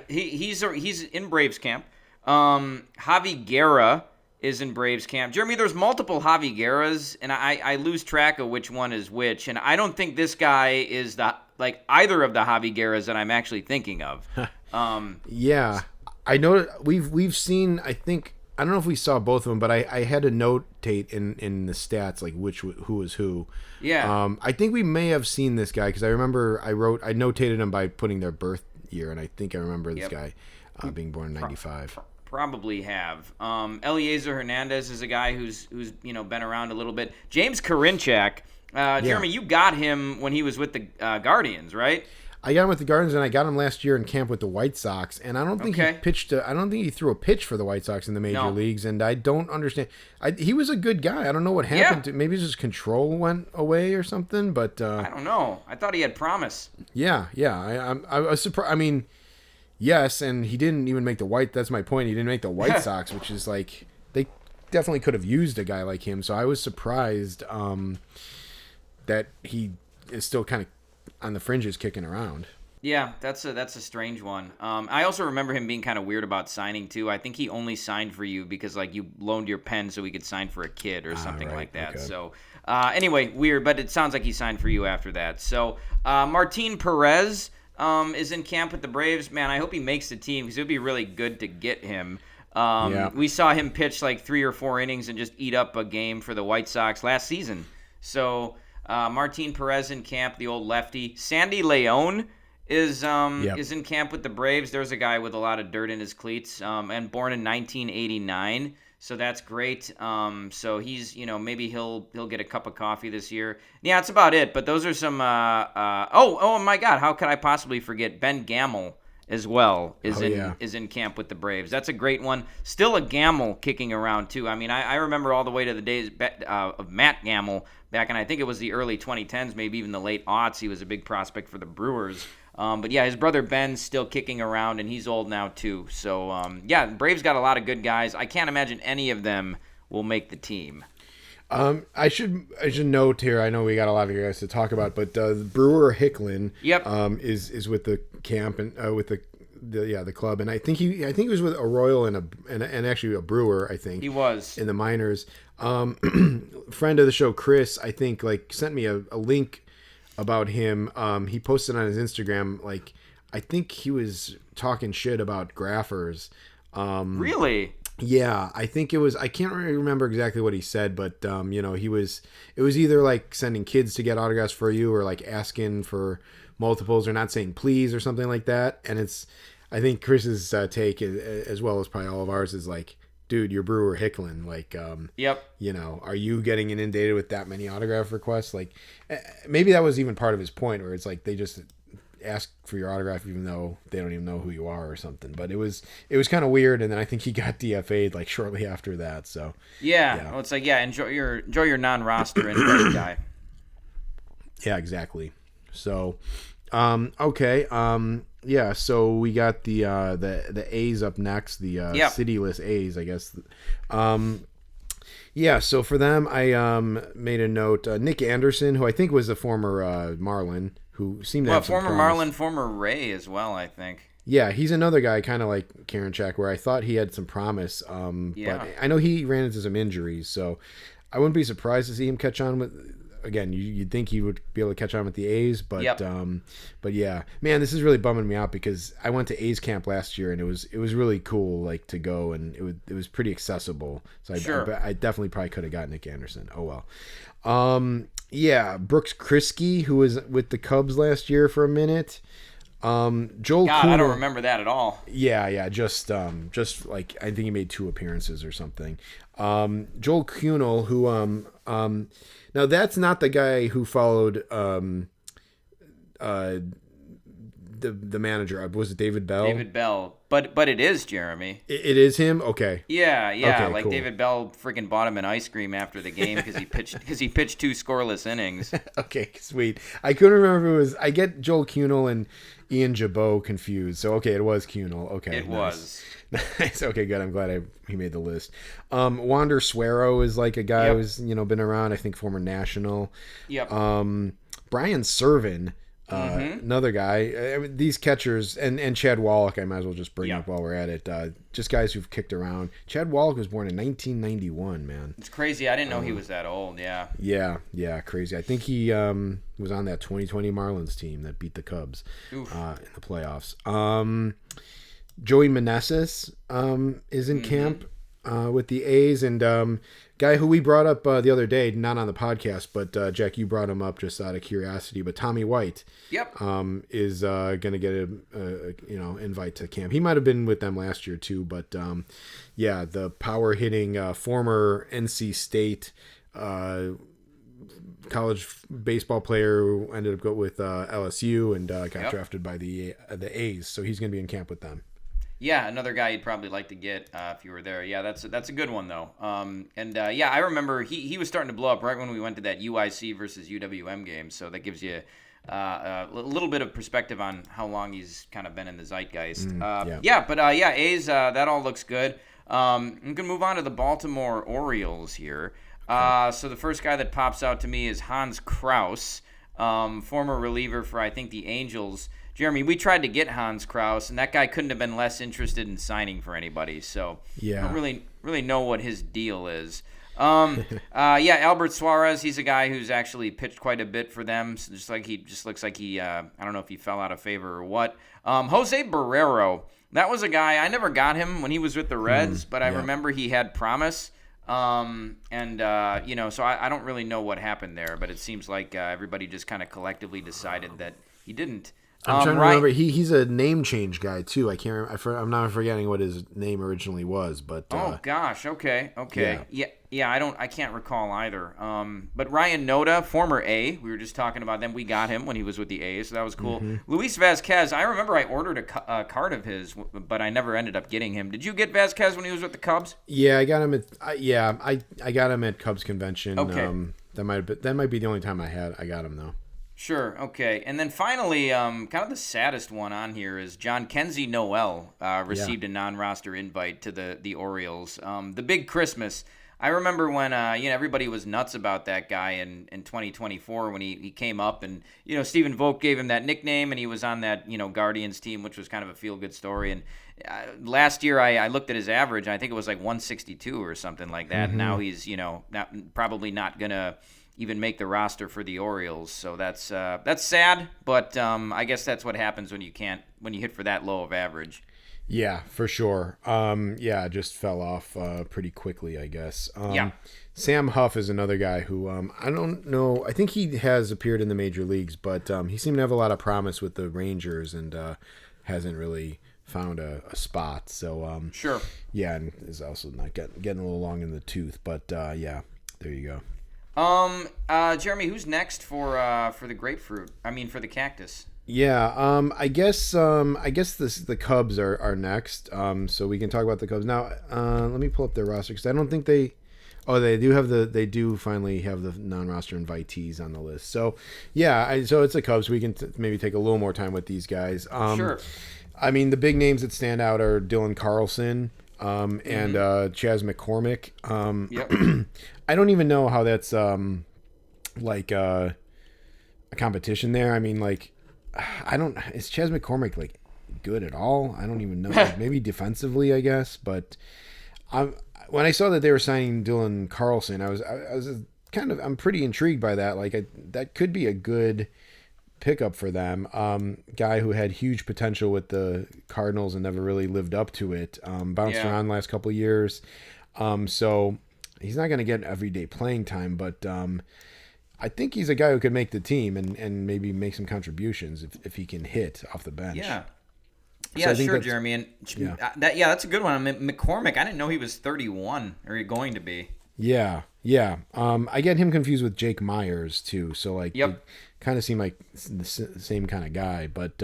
He's in Braves camp. Javi Guerra is in Braves camp. Jeremy, there's multiple Javi Guerras, and I lose track of which one is which, and I don't think this guy is either of the Javi Guerras that I'm actually thinking of. I know we've seen. I don't know if we saw both of them, but I had to notate in the stats who was who. Yeah. I think we may have seen this guy because I remember I notated him by putting their birth year, and I think I remember this guy being born in 95. Probably have. Eliezer Hernandez is a guy who's been around a little bit. James Karinchak, Jeremy, you got him when he was with the Guardians, right? I got him with the Guardians, and I got him last year in camp with the White Sox, and I don't think he pitched. I don't think he threw a pitch for the White Sox in the major leagues, and I don't understand. He was a good guy. I don't know what happened to. Maybe his control went away or something, but I don't know. I thought he had promise. Yeah. I was surprised. I mean, yes, and he didn't even make the White. That's my point. He didn't make the White Sox, which is they definitely could have used a guy like him. So I was surprised that he is still kind of on the fringes kicking around. Yeah, that's a strange one. I also remember him being kind of weird about signing too. I think he only signed for you because you loaned your pen so he could sign for a kid or something like that. Okay. So anyway, weird, but it sounds like he signed for you after that. So Martin Perez is in camp with the Braves. Man, I hope he makes the team because it would be really good to get him. We saw him pitch 3 or 4 innings and just eat up a game for the White Sox last season. So Martin Perez in camp, the old lefty. Sandy Leon is Yep. is in camp with the Braves. There's a guy with a lot of dirt in his cleats, and born in 1989. So that's great. So he's, maybe he'll get a cup of coffee this year. Yeah, that's about it. But those are some. Oh my God! How could I possibly forget Ben Gamel as well? Is in camp with the Braves. That's a great one. Still a Gamel kicking around too. I mean, I remember all the way to the days of Matt Gamel back in, I think it was the early 2010s, maybe even the late aughts. He was a big prospect for the Brewers. But yeah, his brother Ben's still kicking around, and he's old now too. So yeah, Braves got a lot of good guys. I can't imagine any of them will make the team. I should note here. I know we got a lot of you guys to talk about, but Brewer Hicklin, Yep. is with the camp and with the club, and I think he was with a Royal and actually a Brewer. I think He was. in the minors. Friend of the show, Chris, I think sent me a link about him. He posted on his Instagram, I think he was talking shit about graphers. Really? Yeah, I think it was. I can't really remember exactly what he said, but it was either sending kids to get autographs for you, or asking for multiples, or not saying please, or something like that. And I think Chris's take, as well as probably all of ours, is dude, you're Brewer Hicklin. Yep. Are you getting inundated with that many autograph requests? Maybe that was even part of his point, where it's they just ask for your autograph even though they don't even know who you are or something. But it was kind of weird, and then I think he got DFA'd shortly after that. So yeah. Well, it's enjoy your non-roster invite guy. Yeah, exactly. So okay. Yeah, so we got the A's up next, the Yep. cityless A's, I guess. Yeah, so for them, I made a note. Nick Anderson, who I think was a former Marlin, who seemed to have some former promise. Marlin, former Ray as well, I think. Yeah, he's another guy, kind of like Karinchak, where I thought he had some promise. Yeah. But I know he ran into some injuries, so I wouldn't be surprised to see him catch on with. Again, you'd think he would be able to catch on with the A's, but Yep. but yeah, man, this is really bumming me out because I went to A's camp last year and it was really cool to go, and it was pretty accessible. So Sure. I definitely probably could have gotten Nick Anderson. Oh well. Yeah, Brooks Kriske, who was with the Cubs last year for a minute. Joel God, Kuhn, I don't remember that at all. Yeah, just I think he made 2 appearances or something. Joel Kuhnel, who now that's not the guy who followed the manager. Was it David Bell? David Bell, but it is Jeremy. It is him. Okay. Yeah, Okay, cool. David Bell freaking bought him an ice cream after the game because he pitched 2 scoreless innings. Okay, sweet. I couldn't remember if it was. I get Joel Kuhnel and Ian Jabot confused. So okay, it was Kuhnel. Okay, It nice. was. Nice. Okay, good. I'm glad he made the list. Wander Suero is a guy Yep. who's been around. I think former national. Yep. Brian Servin, another guy. These catchers and Chad Wallach, I might as well just bring Yeah. up while we're at it. Just guys who've kicked around. Chad Wallach was born in 1991, man. It's crazy. I didn't know he was that old. Yeah. Yeah, crazy. I think he was on that 2020 Marlins team that beat the Cubs in Oof. the playoffs. Joey Meneses is in camp with the A's, and guy who we brought up the other day, not on the podcast, but Jack, you brought him up just out of curiosity. But Tommy White, Yep. is going to get a invite to camp. He might have been with them last year too, but yeah, the power hitting former NC State college baseball player who ended up going with LSU and got Yep. drafted by the A's, so he's going to be in camp with them. Yeah, another guy you'd probably like to get if you were there. Yeah, that's a good one though. Yeah, I remember he was starting to blow up right when we went to that UIC versus UWM game. So that gives you a little bit of perspective on how long he's kind of been in the zeitgeist. A's, that all looks good. I'm gonna move on to the Baltimore Orioles here. So the first guy that pops out to me is Hans Kraus, former reliever for I think the Angels. Jeremy, we tried to get Hans Kraus, and that guy couldn't have been less interested in signing for anybody. So Yeah. I don't really know what his deal is. Albert Suarez, he's a guy who's actually pitched quite a bit for them. So he just looks like he I don't know if he fell out of favor or what. Jose Barrero, that was a guy I never got him when he was with the Reds, but I remember he had promise. So I don't really know what happened there, but it seems like everybody just kind of collectively decided that he didn't. I'm trying to remember. He's a name change guy too. I can't remember. I'm not forgetting what his name originally was, but oh gosh, okay, yeah. I can't recall either. But Ryan Noda, former A, we were just talking about them. We got him when he was with the A's, so that was cool. Luis Vazquez, I remember I ordered a card of his, but I never ended up getting him. Did you get Vazquez when he was with the Cubs? Yeah, I got him at. I got him at Cubs convention. Okay. That might be the only time I got him though. Sure, okay. And then finally, kind of the saddest one on here is John Kenzie Noel received a non-roster invite to the Orioles. The big Christmas. I remember when everybody was nuts about that guy in 2024 when he came up and Stephen Vogt gave him that nickname and he was on that Guardians team, which was kind of a feel-good story. And last year I looked at his average and I think it was like 162 or something like that. Now he's probably not gonna even make the roster for the Orioles. So that's sad, but I guess that's what happens when you hit for that low of average. Yeah, for sure. It just fell off pretty quickly, I guess. Sam Huff is another guy who I don't know. I think he has appeared in the major leagues, but he seemed to have a lot of promise with the Rangers and hasn't really found a spot. So sure. Yeah, and is also not getting a little long in the tooth. But there you go. Jeremy, who's next for the grapefruit? I mean, for the cactus. Yeah, I guess the Cubs are next. So we can talk about the Cubs now. Let me pull up their roster because I don't think they do finally have the non-roster invitees on the list. So yeah, so it's the Cubs. We can maybe take a little more time with these guys. Sure. I mean, the big names that stand out are Dylan Carlson. And Chas McCormick. Yep. I don't even know how that's like a competition there. I mean, like, is Chas McCormick like good at all? I don't even know. Like, maybe defensively, I guess. But when I saw that they were signing Dylan Carlson, I was I'm pretty intrigued by that. Like, that could be a good pickup for them. Guy who had huge potential with the Cardinals and never really lived up to it. Bounced around the last couple of years. So he's not going to get everyday playing time, but I think he's a guy who could make the team and maybe make some contributions if he can hit off the bench. Yeah. So Yeah, sure, Jeremy. And that's a good one. I mean, McCormick, I didn't know he was 31 or going to be. Yeah. I get him confused with Jake Myers too. So like, they kind of seem like the same kind of guy. But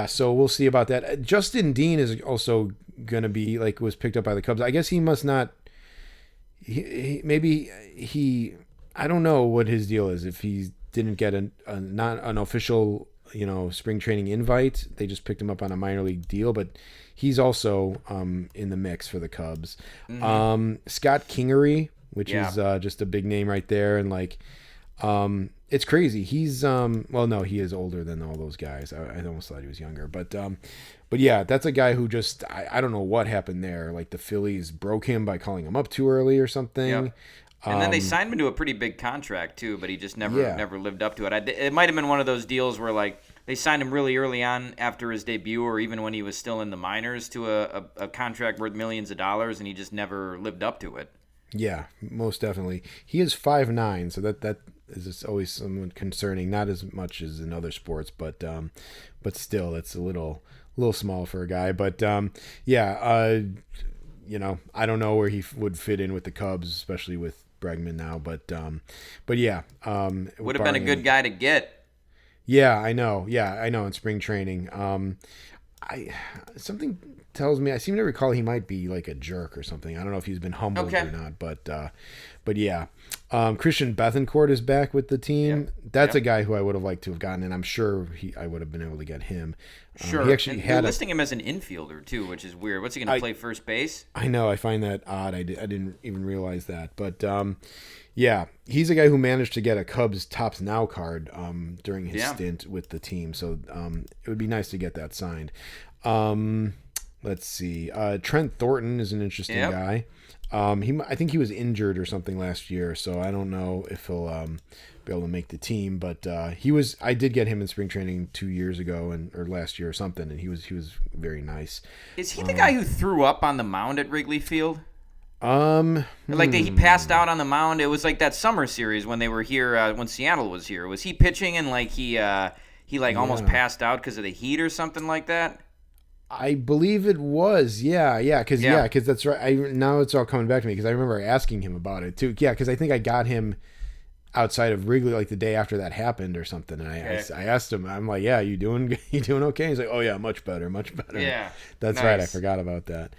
so we'll see about that. Justin Dean is also gonna be was picked up by the Cubs. I guess he must not. I don't know what his deal is. If he didn't get not an official spring training invite, they just picked him up on a minor league deal, but he's also in the mix for the Cubs. Scott Kingery, which is just a big name right there, and it's crazy. He's he is older than all those guys. I almost thought he was younger, but yeah, that's a guy who just I don't know what happened there. Like the Phillies broke him by calling him up too early or something. Yep. And then they signed him to a pretty big contract too, but he just never lived up to it. It might have been one of those deals where they signed him really early on after his debut, or even when he was still in the minors, to a contract worth millions of dollars, and he just never lived up to it. Yeah, most definitely. He is 5'9", so that is always somewhat concerning. Not as much as in other sports, but still, that's a little small for a guy. But I don't know where he would fit in with the Cubs, especially with Bregman now, but yeah, would have been a good guy to get. Yeah, I know. In spring training, something tells me I seem to recall he might be like a jerk or something. I don't know if he's been humbled or not, but yeah. Christian Bethancourt is back with the team. That's a guy who I would have liked to have gotten, and I'm sure I would have been able to get him. Sure. He actually they're listing him as an infielder too, which is weird. What's he going to play first base? I know. I find that odd. I didn't even realize that. But he's a guy who managed to get a Cubs Tops Now card during his stint with the team. So it would be nice to get that signed. Let's see. Trent Thornton is an interesting guy. I think he was injured or something last year, so I don't know if he'll be able to make the team. But I did get him in spring training 2 years ago or last year or something, and he was very nice. Is he the guy who threw up on the mound at Wrigley Field? He passed out on the mound. It was like that summer series when they were here, when Seattle was here. Was he pitching and he he like almost passed out because of the heat or something like that. I believe it was, because that's right. Now it's all coming back to me because I remember asking him about it too. Yeah, because I think I got him outside of Wrigley like the day after that happened or something, and I asked him, I'm like, yeah, you doing okay? He's like, oh yeah, much better. Yeah, that's nice. Right. I forgot about that.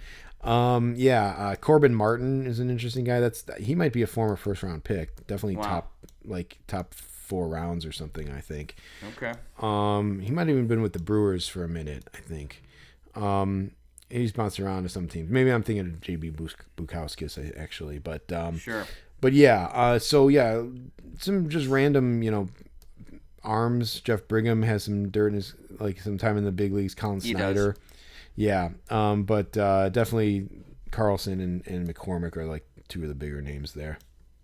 Corbin Martin is an interesting guy. He might be a former first round pick. Definitely top 4 rounds or something, I think. Okay. He might have even been with the Brewers for a minute, I think. He's bounced around to some teams. Maybe I'm thinking of JB Bukowskis actually, but sure. But yeah, some just random, arms. Jeff Brigham has some dirt in his, some time in the big leagues. Colin Snyder. Does. Yeah. But definitely Carlson and McCormick are like 2 of the bigger names there.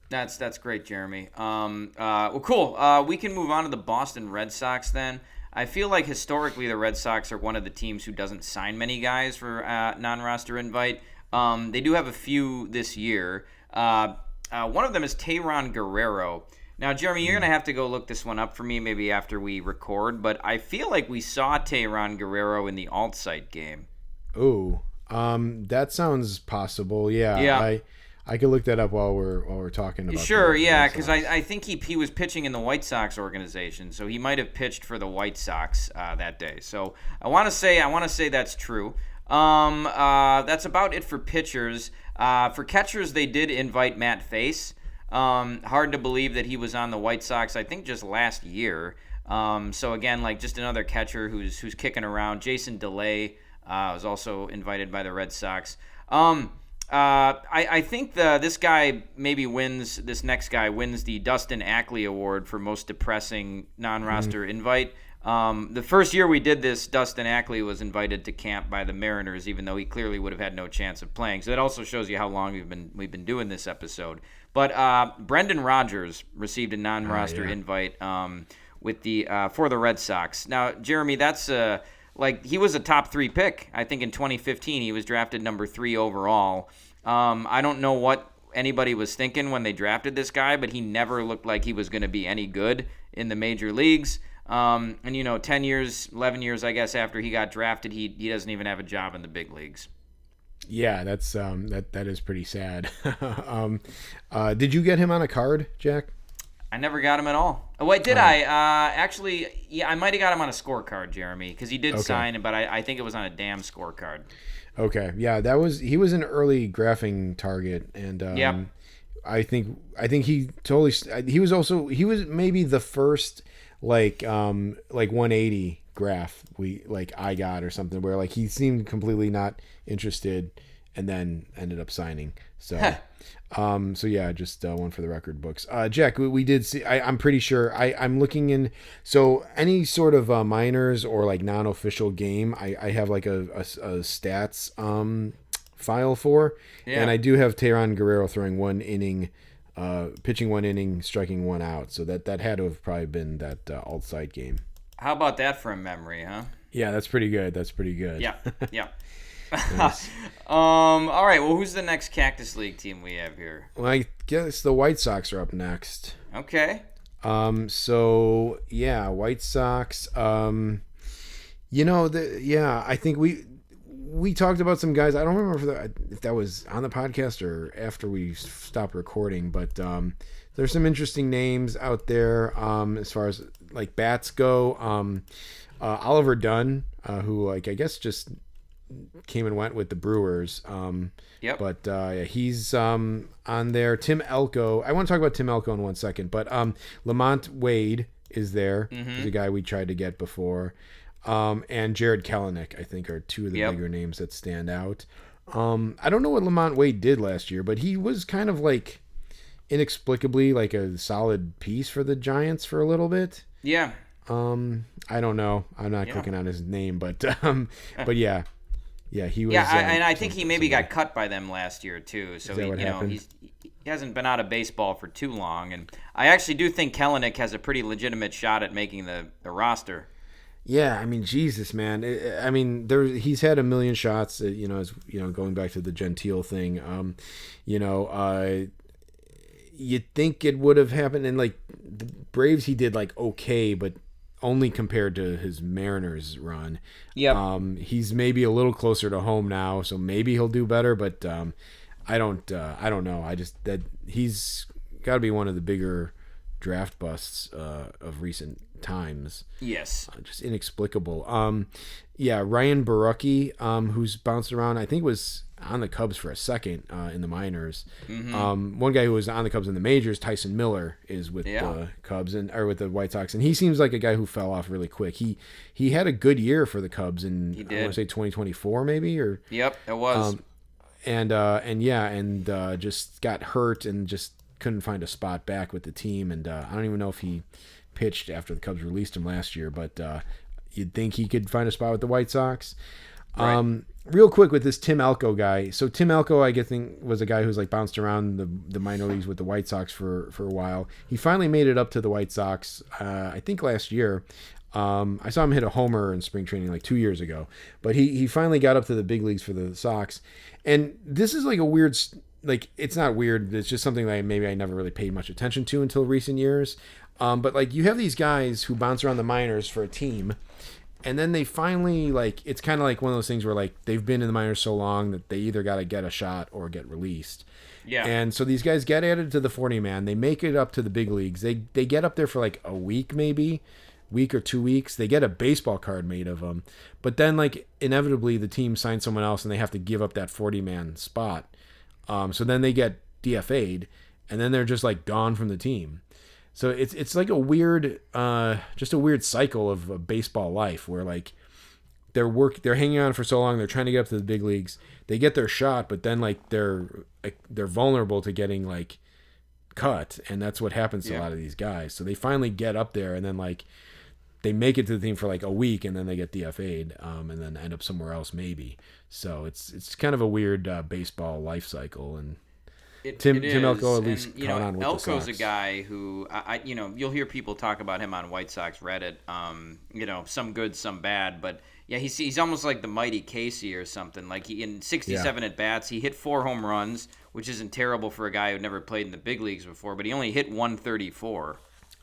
That's great, Jeremy. Well, cool. We can move on to the Boston Red Sox then. I feel like historically the Red Sox are one of the teams who doesn't sign many guys for non-roster invite. They do have a few this year. One of them is Tayron Guerrero. Now, Jeremy, you're going to have to go look this one up for me maybe after we record, but I feel like we saw Tayron Guerrero in the alt-site game. Oh, that sounds possible. Yeah. I could look that up while we're talking about. Sure, yeah, because I think he was pitching in the White Sox organization, so he might have pitched for the White Sox that day. So I want to say that's true. That's about it for pitchers. For catchers, they did invite Matt Face. Hard to believe that he was on the White Sox, I think, just last year. So again, just another catcher who's kicking around. Jason DeLay was also invited by the Red Sox. I think this next guy wins the Dustin Ackley Award for most depressing non-roster invite. The first year we did this, Dustin Ackley was invited to camp by the Mariners, even though he clearly would have had no chance of playing. So that also shows you how long we've been doing this episode. But Brendan Rodgers received a non-roster invite with for the Red Sox. Now, Jeremy, that's he was a top 3 pick. I think in 2015 he was drafted number 3 overall. I don't know what anybody was thinking when they drafted this guy, but he never looked like he was going to be any good in the major leagues. And 10 years, 11 years, I guess, after he got drafted, he doesn't even have a job in the big leagues. Yeah, that's that is pretty sad. Did you get him on a card, Jack? I never got him at all. Oh, wait, did I? Actually, yeah, I might have got him on a scorecard, Jeremy, because he did sign, but I think it was on a damn scorecard. Okay, yeah, he was an early graphing target, and I think he totally. He was maybe the first 180 graph I got or something where he seemed completely not interested and then ended up signing. So so yeah, just one for the record books. Jack, we did see, I'm pretty sure I'm looking in, so any sort of minors or non-official game I have a stats file for, and I do have Tayron Guerrero throwing 1 inning, pitching 1 inning, striking 1 out. So that had to have probably been that alt-site game. How about that from memory, huh? Yeah, that's pretty good. Yeah. Yeah. Nice. All right. Well, who's the next Cactus League team we have here? Well, I guess the White Sox are up next. Okay. So yeah, White Sox. I think we talked about some guys. I don't remember if that was on the podcast or after we stopped recording, but there's some interesting names out there as far as bats go. Oliver Dunn, who I guess just came and went with the Brewers. Yep. But he's on there. Tim Elko. I want to talk about Tim Elko in 1 second, but Lamont Wade is there. He's a guy we tried to get before. And Jared Kelenic, I think, are 2 of the bigger names that stand out. I don't know what Lamont Wade did last year, but he was kind of inexplicably a solid piece for the Giants for a little bit. Yeah. I don't know. I'm not clicking on his name, but yeah. Yeah, he was. Yeah, and I think he maybe got cut by them last year too. So he hasn't been out of baseball for too long, and I actually do think Kelenic has a pretty legitimate shot at making the roster. Yeah, I mean, Jesus, man. He's had a million shots. Going back to the Gentile thing. You'd think it would have happened, and the Braves, he did okay, but only compared to his Mariners run. Yep. He's maybe a little closer to home now, so maybe he'll do better. But I don't know. He's got to be one of the bigger draft busts of recent times. Yes. Just inexplicable. Ryan Barucki, who's bounced around, I think was on the Cubs for a second in the minors. Mm-hmm. One guy who was on the Cubs in the majors, Tyson Miller, is with the Cubs or with the White Sox, and he seems like a guy who fell off really quick. He had a good year for the Cubs in I want to say 2024 maybe or. Yep, it was. Just got hurt and just couldn't find a spot back with the team, and I don't even know if he pitched after the Cubs released him last year, but you'd think he could find a spot with the White Sox. Right. Real quick with this Tim Elko guy. So Tim Elko, I think, was a guy who's like bounced around the minor leagues with the White Sox for a while. He finally made it up to the White Sox, I think last year. I saw him hit a homer in spring training like 2 years ago, but he finally got up to the big leagues for the Sox. And this is like a weird, like, it's not weird. It's just something that maybe I never really paid much attention to until recent years. But like you have these guys who bounce around the minors for a team, and then they finally, like, it's kind of like one of those things where like they've been in the minors so long that they either got to get a shot or get released. Yeah. And so these guys get added to the 40-man. They make it up to the big leagues. They get up there for like a week maybe. Week or 2 weeks, they get a baseball card made of them, but then like inevitably the team signs someone else and they have to give up that 40-man spot. So then they get DFA'd, and then they're just like gone from the team. So it's like a weird, just a weird cycle of baseball life where like they're hanging on for so long, they're trying to get up to the big leagues, they get their shot, but then like they're vulnerable to getting like cut, and that's what happens to a lot of these guys. So they finally get up there, and then like they make it to the team for like a week, and then they get DFA'd, and then end up somewhere else maybe. So it's kind of a weird baseball life cycle. And Tim Elko at least caught on with the Sox. Elko's a guy who you'll hear people talk about him on White Sox Reddit. Some good, some bad, but yeah, he's almost like the mighty Casey or something. Like he in 67 at bats, he hit 4 home runs, which isn't terrible for a guy who never played in the big leagues before. But he only hit 134.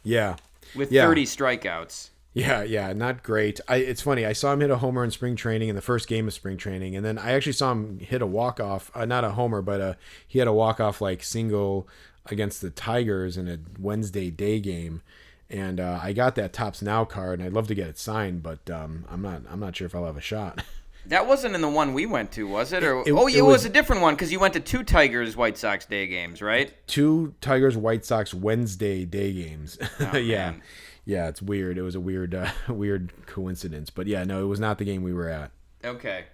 Yeah, with 30 strikeouts. Yeah, not great. It's funny. I saw him hit a homer in spring training in the first game of spring training, and then I actually saw him hit a walk-off, not a homer, but he had a walk-off like single against the Tigers in a Wednesday day game, and I got that Topps Now card, and I'd love to get it signed, but I'm not sure if I'll have a shot. That wasn't in the one we went to, was it? It was a different one because you went to 2 Tigers White Sox day games, right? 2 Tigers White Sox Wednesday day games. Oh, yeah. Man. Yeah, it's weird. It was a weird coincidence, but yeah, no, it was not the game we were at. Okay.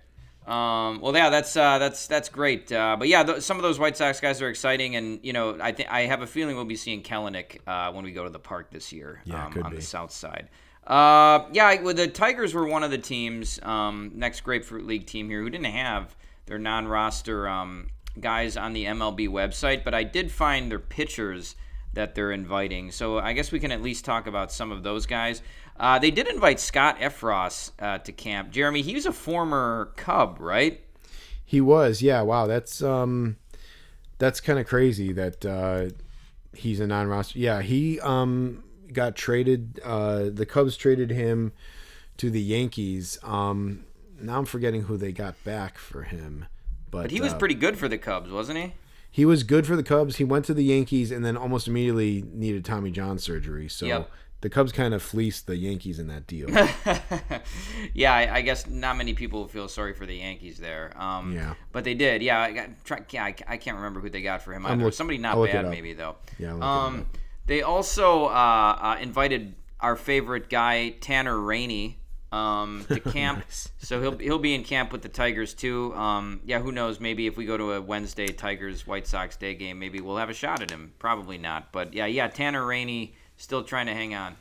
Well, yeah, that's great. But yeah, some of those White Sox guys are exciting, and I have a feeling we'll be seeing Kelenic when we go to the park this year. Yeah, on the south side. The Tigers were one of the teams, next Grapefruit League team here, who didn't have their non-roster guys on the MLB website, but I did find their pitchers that they're inviting. So I guess we can at least talk about some of those guys. They did invite Scott Efros to camp. Jeremy, he was a former Cub, right? He was, yeah. Wow, that's kind of crazy that he's a non-roster. Yeah, he got traded. The Cubs traded him to the Yankees. Now I'm forgetting who they got back for him. But he was pretty good for the Cubs, wasn't he? He was good for the Cubs. He went to the Yankees and then almost immediately needed Tommy John surgery. So the Cubs kind of fleeced the Yankees in that deal. Yeah, I guess not many people feel sorry for the Yankees there. But they did. Yeah, I can't remember who they got for him either. Somebody not bad maybe, though. Yeah, they also invited our favorite guy, Tanner Rainey, to camp. Nice. So he'll be in camp with the Tigers too. Who knows? Maybe if we go to a Wednesday Tigers White Sox day game, maybe we'll have a shot at him. Probably not, but Tanner Rainey still trying to hang on.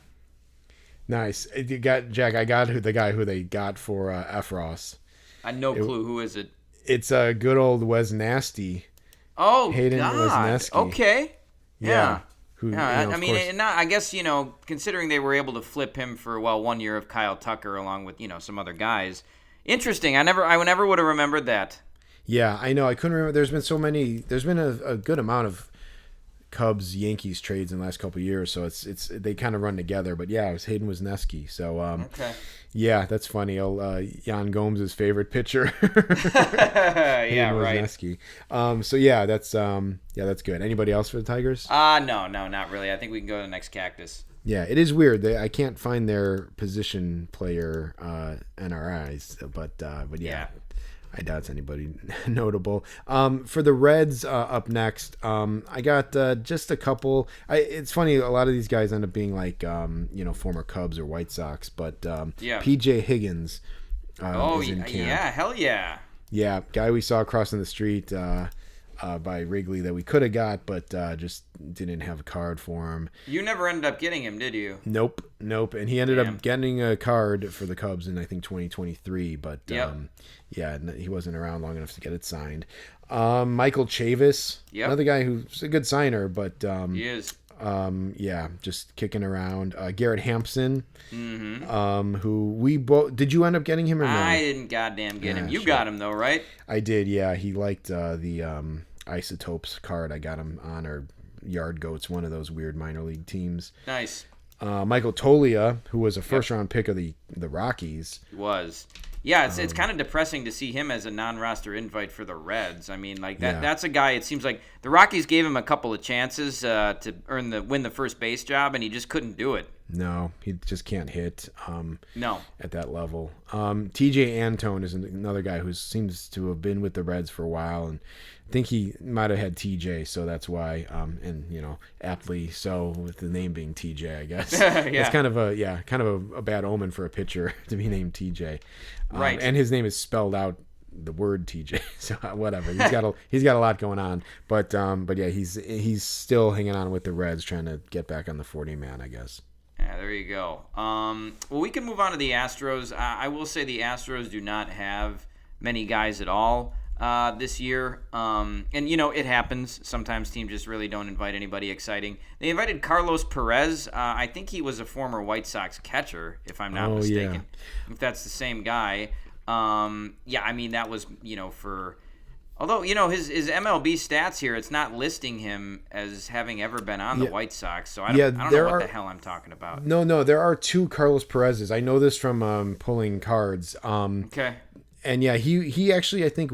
Nice. You got Jack. I got the guy who they got for Efros. I no clue. Who is it? It's a good old Wes Nasty. Oh, Hayden God. Wesneski. Okay. Yeah. I guess, considering they were able to flip him for 1 year of Kyle Tucker along with, some other guys. Interesting. I never would have remembered that. Yeah, I know. I couldn't remember. There's been a good amount of Cubs Yankees trades in the last couple of years, so it's they kind of run together. But yeah, it was Hayden Wesneski. So Okay. yeah, that's funny. Jan Gomes' favorite pitcher. Yeah, right. Wesneski. So yeah, that's good. Anybody else for the Tigers? No, not really. I think we can go to the next cactus. Yeah, it is weird. I can't find their position player NRIs, but yeah. I doubt it's anybody notable. For the Reds up next, I got just a couple. It's funny, a lot of these guys end up being like former Cubs or White Sox, but PJ Higgins is in camp. Yeah, hell yeah. Yeah, guy we saw crossing the street by Wrigley that we could have got, but just didn't have a card for him. You never ended up getting him, did you? Nope. And he ended up getting a card for the Cubs in, I think, 2023, but he wasn't around long enough to get it signed. Michael Chavis, another guy who's a good signer, but he is. Just kicking around. Garrett Hampson, who we both... Did you end up getting him or no? I didn't goddamn get him. You got him, though, right? I did, yeah. He liked the Isotopes card I got him on, or Yard Goats, one of those weird minor league teams. Nice. Michael Tolia, who was a first-round pick of the Rockies. He was. Yeah, it's kind of depressing to see him as a non-roster invite for the Reds. I mean, like that's a guy. It seems like the Rockies gave him a couple of chances to win the first base job, and he just couldn't do it. No, he just can't hit. No, at that level. TJ Antone is another guy who seems to have been with the Reds for a while, and I think he might have had TJ, so that's why. And aptly so with the name being TJ, I guess. It's kind of a bad omen for a pitcher to be named TJ. Right. And his name is spelled out the word TJ, so whatever. He's got a lot going on, but yeah, he's still hanging on with the Reds, trying to get back on the 40-man, I guess. Yeah, there you go. Well, we can move on to the Astros. I will say the Astros do not have many guys at all this year, and it happens. Sometimes teams just really don't invite anybody exciting. They invited Carlos Perez. I think he was a former White Sox catcher, if I'm not mistaken. Yeah. If that's the same guy. I mean, that was, for... Although, his MLB stats here, it's not listing him as having ever been on the White Sox, so I don't know what the hell I'm talking about. No, there are two Carlos Perez's. I know this from pulling cards. Okay. And yeah, he actually, I think,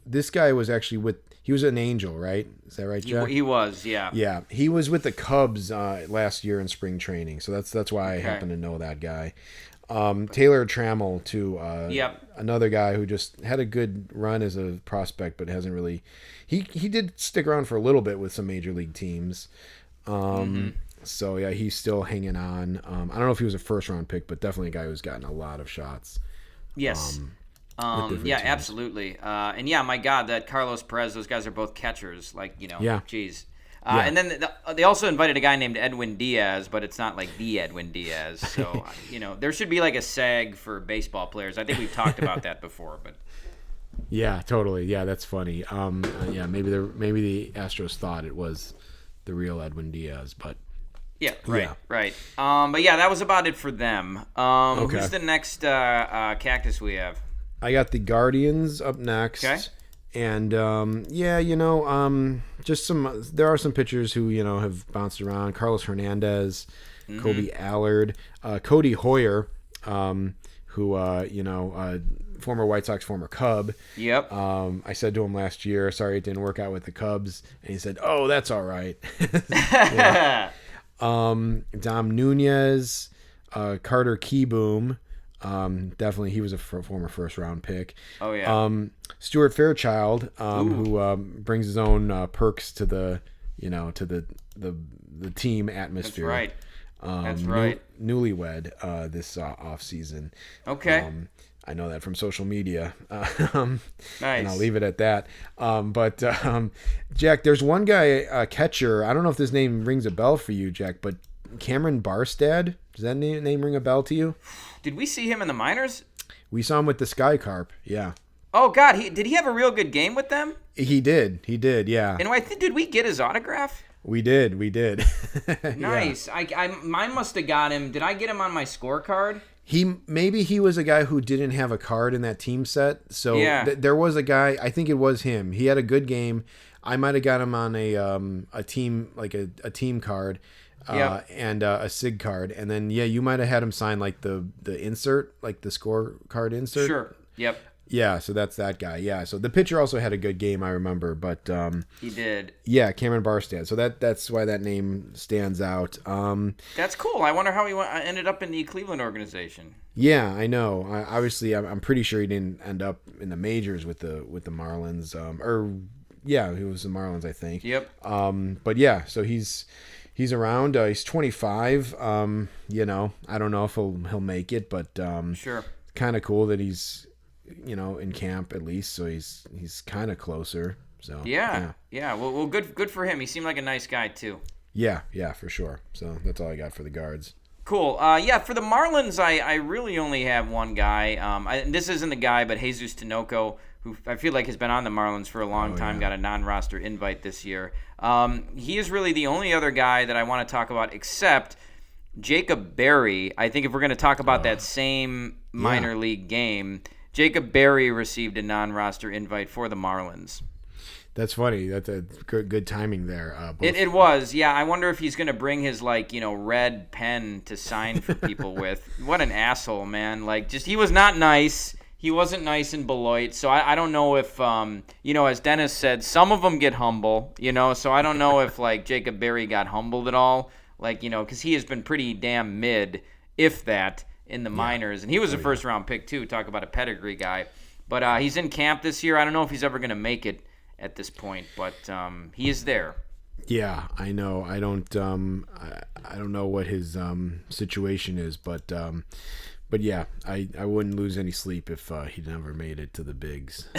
this guy was actually he was an Angel, right? Is that right, Jack? He was, yeah. Yeah, he was with the Cubs last year in spring training, so that's why I happen to know that guy. Taylor Trammell, too. Another guy who just had a good run as a prospect, but hasn't really... He did stick around for a little bit with some major league teams. So, yeah, he's still hanging on. I don't know if he was a first-round pick, but definitely a guy who's gotten a lot of shots. Yes. Teams. Absolutely. And, yeah, my God, that Carlos Perez, those guys are both catchers. Geez. And then they also invited a guy named Edwin Diaz, but it's not like the Edwin Diaz. So, there should be like a SAG for baseball players. I think we've talked about that before, but. Yeah, totally. Yeah, that's funny. Maybe the Astros thought it was the real Edwin Diaz, but. Yeah, right. But yeah, that was about it for them. Okay. Who's the next cactus we have? I got the Guardians up next. Okay. And there are some pitchers who have bounced around. Carlos Hernandez, Kobe Allard, Cody Hoyer, who former White Sox, former Cub. Yep. I said to him last year, sorry it didn't work out with the Cubs, and he said, "Oh, that's all right." Dom Nunez, Carter Keyboom. Definitely he was a former first round pick. Oh yeah. Stuart Fairchild, who brings his own perks to the the team atmosphere. That's right. Newlywed this off season. Okay. I know that from social media. Nice. And I'll leave it at that. But Jack, there's one guy, catcher. I don't know if this name rings a bell for you, Jack, but Cameron Barstad. Does that name ring a bell to you? Did we see him in the minors? We saw him with the Sky Carp. Yeah. Oh God, did he have a real good game with them? He did. Yeah. And did we get his autograph? We did. Nice. Yeah. Mine must have got him. Did I get him on my scorecard? Maybe he was a guy who didn't have a card in that team set. So there was a guy. I think it was him. He had a good game. I might have got him on a team, like a team card. And a SIG card, and then you might have had him sign like the insert, like the scorecard insert. Sure. Yep. Yeah, so that's that guy. Yeah, so the pitcher also had a good game, I remember, but he did. Yeah, Cameron Barstad. So that's why that name stands out. That's cool. I wonder how he ended up in the Cleveland organization. Yeah, I know. Obviously, I'm pretty sure he didn't end up in the majors with the Marlins. He was the Marlins, I think. Yep. But yeah, so he's around. He's 25. I don't know if he'll make it, but sure. Kind of cool that he's in camp at least, so he's kind of closer. So yeah. Well, good for him. He seemed like a nice guy too. Yeah, for sure. So that's all I got for the guards. Cool. For the Marlins, I really only have one guy. This isn't the guy, but Jesus Tinoco, who I feel like has been on the Marlins for a long time, got a non-roster invite this year. He is really the only other guy that I want to talk about, except Jacob Berry. I think if we're going to talk about that same minor league game, Jacob Berry received a non-roster invite for the Marlins. That's funny. That's a good timing there. It was. Yeah, I wonder if he's going to bring his red pen to sign for people with. What an asshole, man. He was not nice. He wasn't nice in Beloit, so I don't know if, as Dennis said, some of them get humble, so I don't know if, Jacob Berry got humbled at all, because he has been pretty damn mid, if that, in the minors, and he was a first-round pick, too, talk about a pedigree guy, but he's in camp this year. I don't know if he's ever going to make it at this point, but he is there. Yeah, I know. I don't know what his situation is, but yeah, I wouldn't lose any sleep if he never made it to the bigs.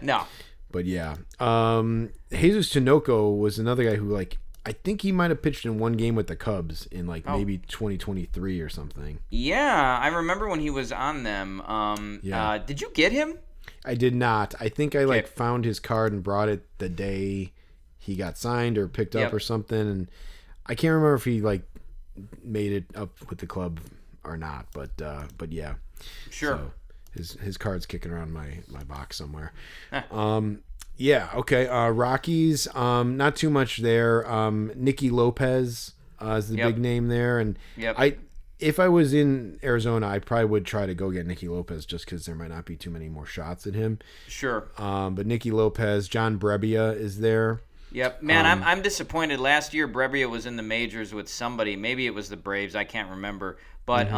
No. But yeah, Jesus Tinoco was another guy who I think he might have pitched in one game with the Cubs in maybe 2023 or something. Yeah, I remember when he was on them. Did you get him? I did not. I think I found his card and brought it the day he got signed or picked up or something, and I can't remember if he made it up with the club or not, but yeah, sure. So his card's kicking around my box somewhere. Okay. Rockies, not too much there. Nicky Lopez is the big name there, and if I was in Arizona, I probably would try to go get Nicky Lopez just because there might not be too many more shots at him. Sure. But Nicky Lopez, John Brebbia is there. Yep, man, I'm disappointed. Last year, Brebbia was in the majors with somebody. Maybe it was the Braves. I can't remember. But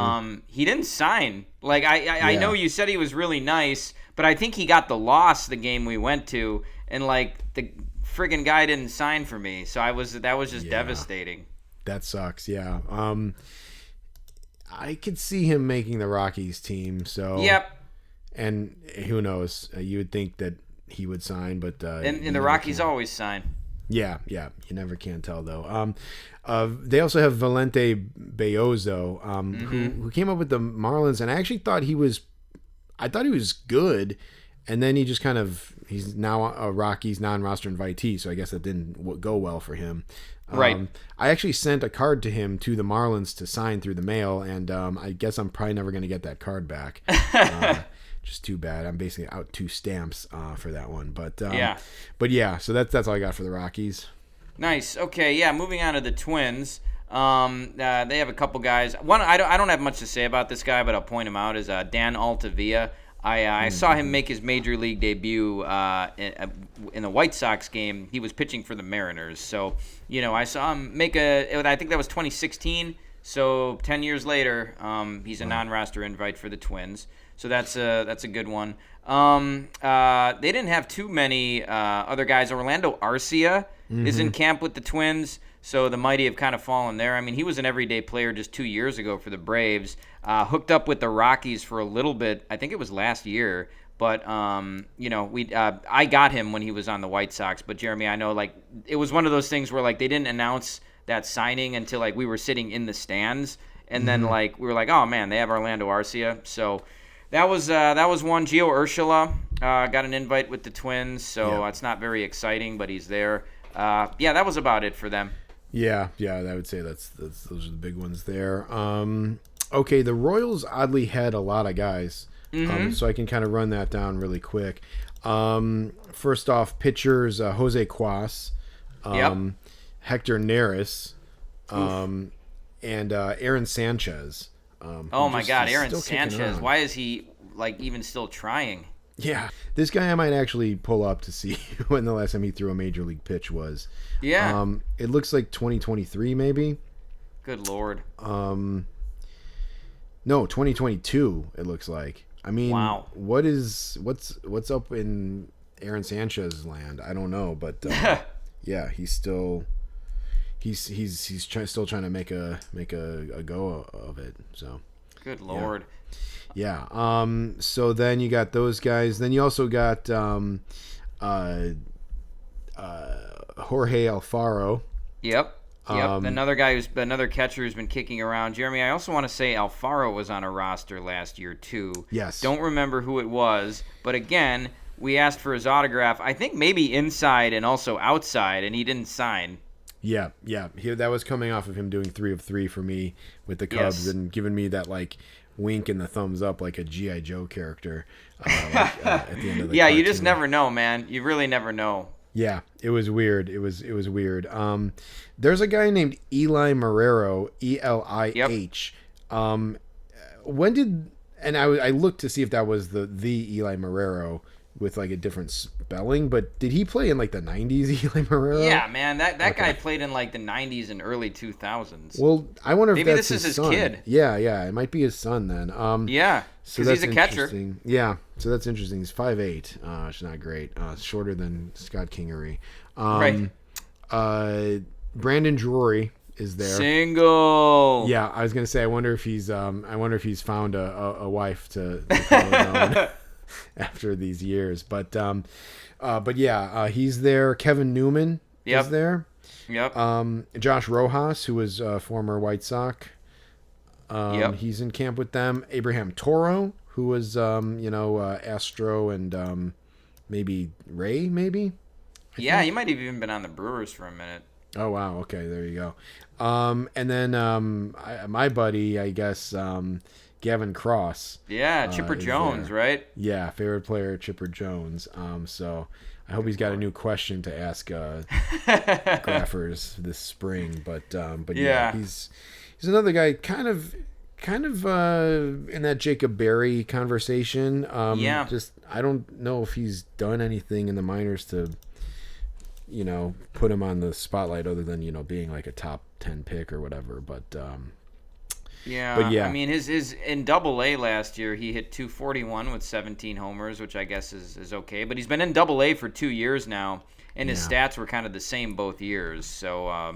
he didn't sign. I know you said he was really nice, but I think he got the loss the game we went to, and the friggin' guy didn't sign for me. So that was just devastating. That sucks. Yeah. I could see him making the Rockies team. So yep. And who knows? You would think that he would sign, but and the Rockies always sign. Yeah, you never can tell though. They also have Valente Bayozo, who came up with the Marlins, and I actually thought he was good, and then he just he's now a Rockies non-roster invitee, so I guess that didn't go well for him. Right. I actually sent a card to him to the Marlins to sign through the mail, and I guess I'm probably never going to get that card back. Just too bad. I'm basically out 2 stamps for that one. But so that's all I got for the Rockies. Nice. Okay, yeah. Moving on to the Twins. They have a couple guys. One I don't have much to say about this guy, but I'll point him out is Dan Altavilla. I saw him make his major league debut in the White Sox game. He was pitching for the Mariners, so I saw him make I think that was 2016. So 10 years later, he's a non-roster invite for the Twins. So that's a good one. They didn't have too many other guys. Orlando Arcia is in camp with the Twins, so the mighty have kind of fallen there. I mean, he was an everyday player just 2 years ago for the Braves. Hooked up with the Rockies for a little bit. I think it was last year. But I got him when he was on the White Sox. But Jeremy, I know it was one of those things where they didn't announce that signing until we were sitting in the stands, and then we were like, oh man, they have Orlando Arcia. So that was one. Gio Urshela got an invite with the Twins, so it's not very exciting, but he's there. That was about it for them. Yeah, I would say those are the big ones there. Okay, the Royals oddly had a lot of guys, so I can kind of run that down really quick. First off, pitchers Jose Cuas, Hector Neris, and Aaron Sanchez. Oh my God, Aaron still kicking Sanchez! on. Why is he like even still trying? Yeah, this guy I might actually pull up to see when the last time he threw a major league pitch was. Yeah. It looks like 2023 maybe. Good Lord. No, 2022 it looks like. I mean, wow. what's up in Aaron Sanchez's land? I don't know, but yeah, he's still still trying to make a go of it. So. Good Lord. Yeah. So then you got those guys. Then you also got Jorge Alfaro. Yep. Another catcher who's been kicking around. Jeremy, I also want to say Alfaro was on a roster last year too. Yes. Don't remember who it was, but again, we asked for his autograph. I think maybe inside and also outside, and he didn't sign. Yeah. That was coming off of him doing 3 of 3 for me with the Cubs and giving me that like wink and the thumbs up like a G.I. Joe character at the end of the you just cartoon. never know, man. You really never know. Yeah, it was weird. It was weird. There's a guy named Eli Marrero, ELIH. When did I looked to see if that was the Eli Marrero with like a different spelling, but did he play in like the 90s, Eli Marrero? Yeah, man, that guy played in like the 90s and early 2000s. Well, I wonder if maybe that's this is his son. kid. Yeah, it might be his son then. Yeah, so because that's he's a catcher. interesting. Yeah, so that's interesting. He's 5'8", which is not great. Shorter than Scott Kingery. Right. Brandon Drury is there. Single. Yeah, I was gonna say. I wonder if he's found a wife to call his own after these years. But yeah, he's there. Kevin Newman is there. Yep. Josh Rojas, who was a former White Sox. He's in camp with them. Abraham Toro, who was Astro and maybe Ray, maybe. Yeah, he might have even been on the Brewers for a minute. Oh wow, okay, there you go. And then my buddy, I guess, Gavin Cross. Yeah, Chipper Jones, right? Yeah, favorite player Chipper Jones. So I hope he's got a new question to ask Graffers this spring. But yeah, he's another guy, kind of in that Jacob Berry conversation. Just I don't know if he's done anything in the minors to put him on the spotlight other than being like a top 10 pick or whatever. But yeah, I mean his in Double-A last year he hit 241 with 17 homers, which I guess is okay. But he's been in Double-A for 2 years now, and his stats were kind of the same both years. So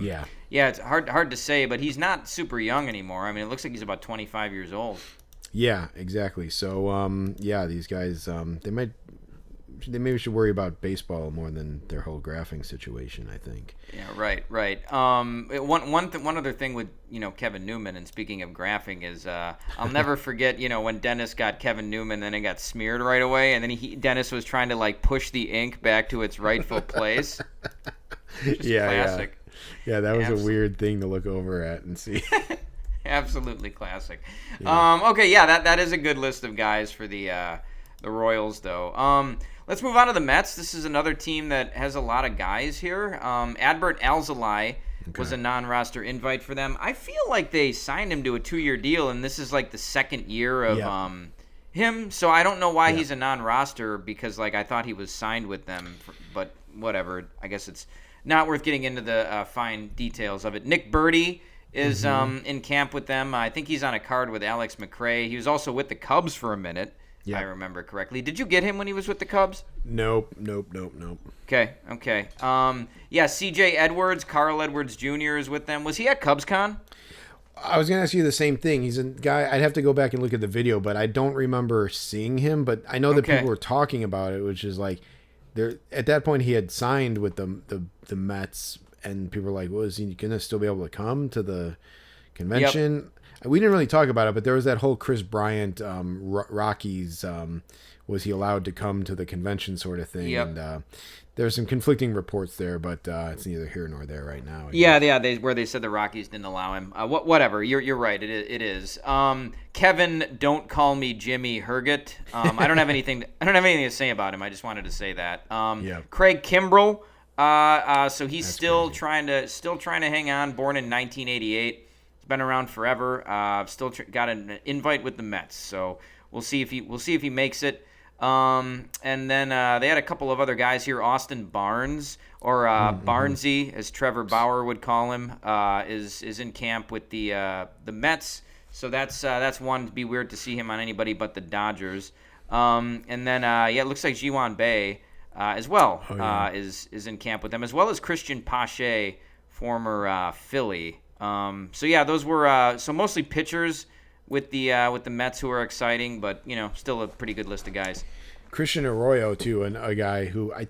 yeah, it's hard to say, but he's not super young anymore. I mean, it looks like he's about 25 years old. Yeah, exactly. So these guys they maybe should worry about baseball more than their whole graphing situation, I think. Yeah, right. One other thing with Kevin Newman, and speaking of graphing, is I'll never forget when Dennis got Kevin Newman, then it got smeared right away, and then Dennis was trying to like push the ink back to its rightful place. Just classic. Yeah, that was a weird thing to look over at and see. Absolutely classic. Yeah. Okay, that is a good list of guys for the Royals, though. Let's move on to the Mets. This is another team that has a lot of guys here. Adbert Alzolay was a non-roster invite for them. I feel like they signed him to a 2-year deal, and this is like the second year of him. So I don't know why he's a non-roster, because like I thought he was signed with them. But whatever. I guess it's not worth getting into the fine details of it. Nick Birdie is in camp with them. I think he's on a card with Alex McRae. He was also with the Cubs for a minute. Yeah. I remember correctly. Did you get him when he was with the Cubs? Nope. Okay. C.J. Edwards, Carl Edwards Jr. is with them. Was he at CubsCon? I was going to ask you the same thing. He's a guy, I'd have to go back and look at the video, but I don't remember seeing him. But I know that people were talking about it, which is like, at that point he had signed with the Mets, and people were like, well, is he going to still be able to come to the convention? Yep. We didn't really talk about it, but there was that whole Chris Bryant, Rockies, was he allowed to come to the convention sort of thing? Yep. And there's some conflicting reports there, but it's neither here nor there right now. Yeah, they said the Rockies didn't allow him. Whatever, you're right. It is. Kevin, don't call me Jimmy Herget. I don't have anything to say about him. I just wanted to say that. Craig Kimbrell. So he's still trying to hang on. Born in 1988. He's been around forever. Still got an invite with the Mets. So we'll see if he makes it. And then they had a couple of other guys here. Austin Barnes, or Barnesy, as Trevor Bauer would call him, is in camp with the Mets. So that's one to be weird to see him on anybody but the Dodgers. And then it looks like Ji-Hwan Bae as well is in camp with them, as well as Christian Pache, former Philly. Those were so mostly pitchers with the Mets, who are exciting, but still a pretty good list of guys. Christian Arroyo too, and a guy who I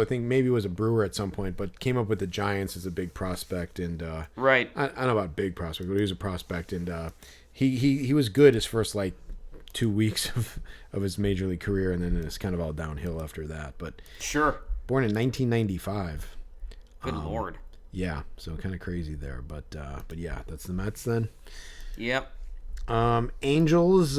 think maybe was a Brewer at some point, but came up with the Giants as a big prospect, and right. I don't know about big prospect, but he was a prospect, and he was good his first 2 weeks of his major league career, and then it's kind of all downhill after that. But sure, born in 1995. Good Lord. Yeah, so kind of crazy there, but yeah, that's the Mets then. Yep. Angels,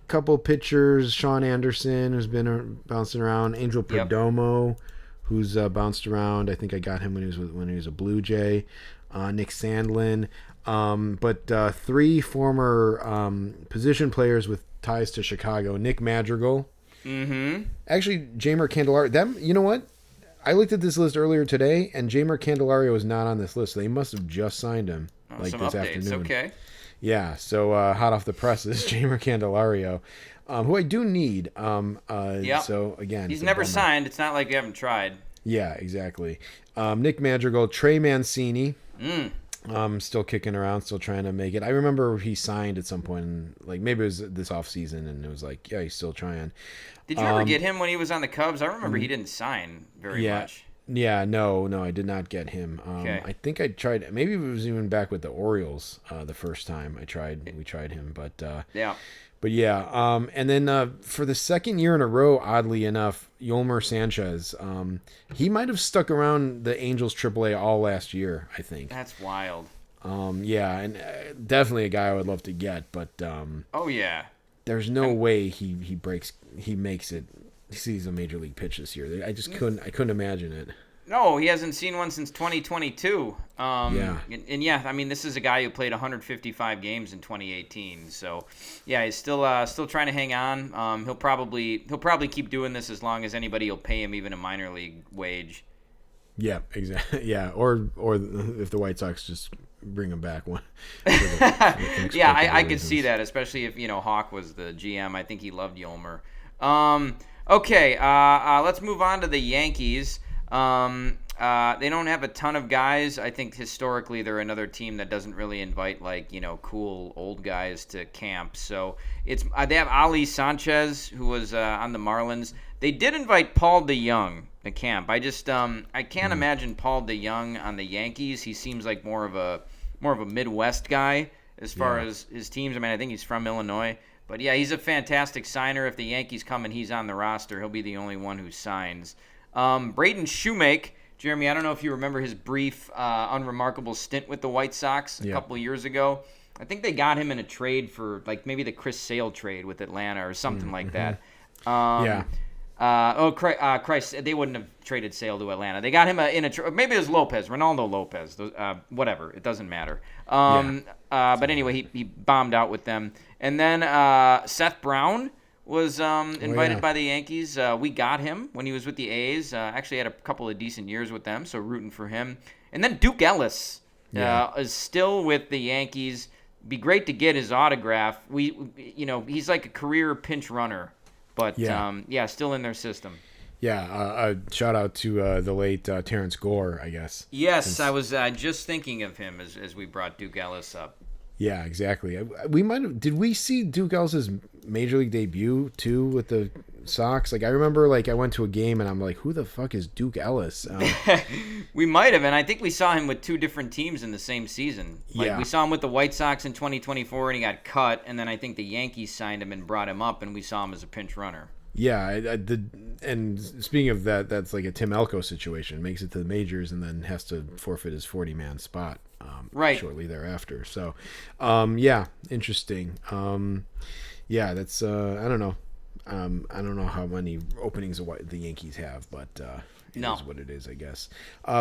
couple pitchers, Sean Anderson, who's been bouncing around, Angel Perdomo, who's bounced around. I think I got him when he was a Blue Jay. Nick Sandlin, but three former position players with ties to Chicago. Nick Madrigal. Mm-hmm. Actually, Jeimer Candelario. You know what? I looked at this list earlier today, and Jeimer Candelario is not on this list. So they must have just signed him this updates. Afternoon. Okay. Yeah, so hot off the presses, Jeimer Candelario, who I do need. So again, he's never signed. It's not like you haven't tried. Yeah, exactly. Nick Madrigal, Trey Mancini, still kicking around, still trying to make it. I remember he signed at some point, maybe it was this offseason, and it was he's still trying. Did you ever get him when he was on the Cubs? I remember he didn't sign very much. Yeah, no, I did not get him. Okay. I think I tried. Maybe it was even back with the Orioles the first time we tried him, but and then for the second year in a row, oddly enough, Yolmer Sanchez, he might have stuck around the Angels AAA all last year. I think that's wild. And definitely a guy I would love to get, but there's no way he makes it. He sees a major league pitch this year. I couldn't imagine it. No, he hasn't seen one since 2022. This is a guy who played 155 games in 2018. So, he's still trying to hang on. He'll probably keep doing this as long as anybody will pay him even a minor league wage. Yeah, exactly. Yeah, or if the White Sox just bring him back one. I could see that, especially if Hawk was the GM. I think he loved Yolmer. Okay, let's move on to the Yankees. They don't have a ton of guys. I think historically they're another team that doesn't really invite cool old guys to camp. So they have Ali Sanchez, who was on the Marlins. They did invite Paul DeYoung to camp. I just I can't imagine Paul DeYoung on the Yankees. He seems like more of a Midwest guy as far as his teams. I mean, I think he's from Illinois. But, he's a fantastic signer. If the Yankees come and he's on the roster, he'll be the only one who signs. Braden Shoemake, Jeremy, I don't know if you remember his brief, unremarkable stint with the White Sox a couple of years ago. I think they got him in a trade for, maybe the Chris Sale trade with Atlanta or something like that. Christ, they wouldn't have traded Sale to Atlanta. They got him maybe it was Ronaldo Lopez, whatever. It doesn't matter. But anyway, he bombed out with them. And then Seth Brown was invited by the Yankees. We got him when he was with the A's. Actually had a couple of decent years with them, so rooting for him. And then Duke Ellis is still with the Yankees. Be great to get his autograph. He's like a career pinch runner, but still in their system. A shout out to the late Terrence Gore, I guess. Yes, I was just thinking of him as we brought Duke Ellis up. Yeah, exactly. Did we see Duke Ellis's major league debut too with the Sox? I remember I went to a game and I'm like, who the fuck is Duke Ellis? We might have, and I think we saw him with two different teams in the same season. We saw him with the White Sox in 2024 and he got cut, and then I think the Yankees signed him and brought him up, and we saw him as a pinch runner. Yeah, and speaking of that, that's like a Tim Elko situation. Makes it to the majors and then has to forfeit his 40-man spot Right. shortly thereafter. So, yeah, interesting. Yeah, that's I don't know. I don't know how many openings the Yankees have, but it No. is what it is, I guess.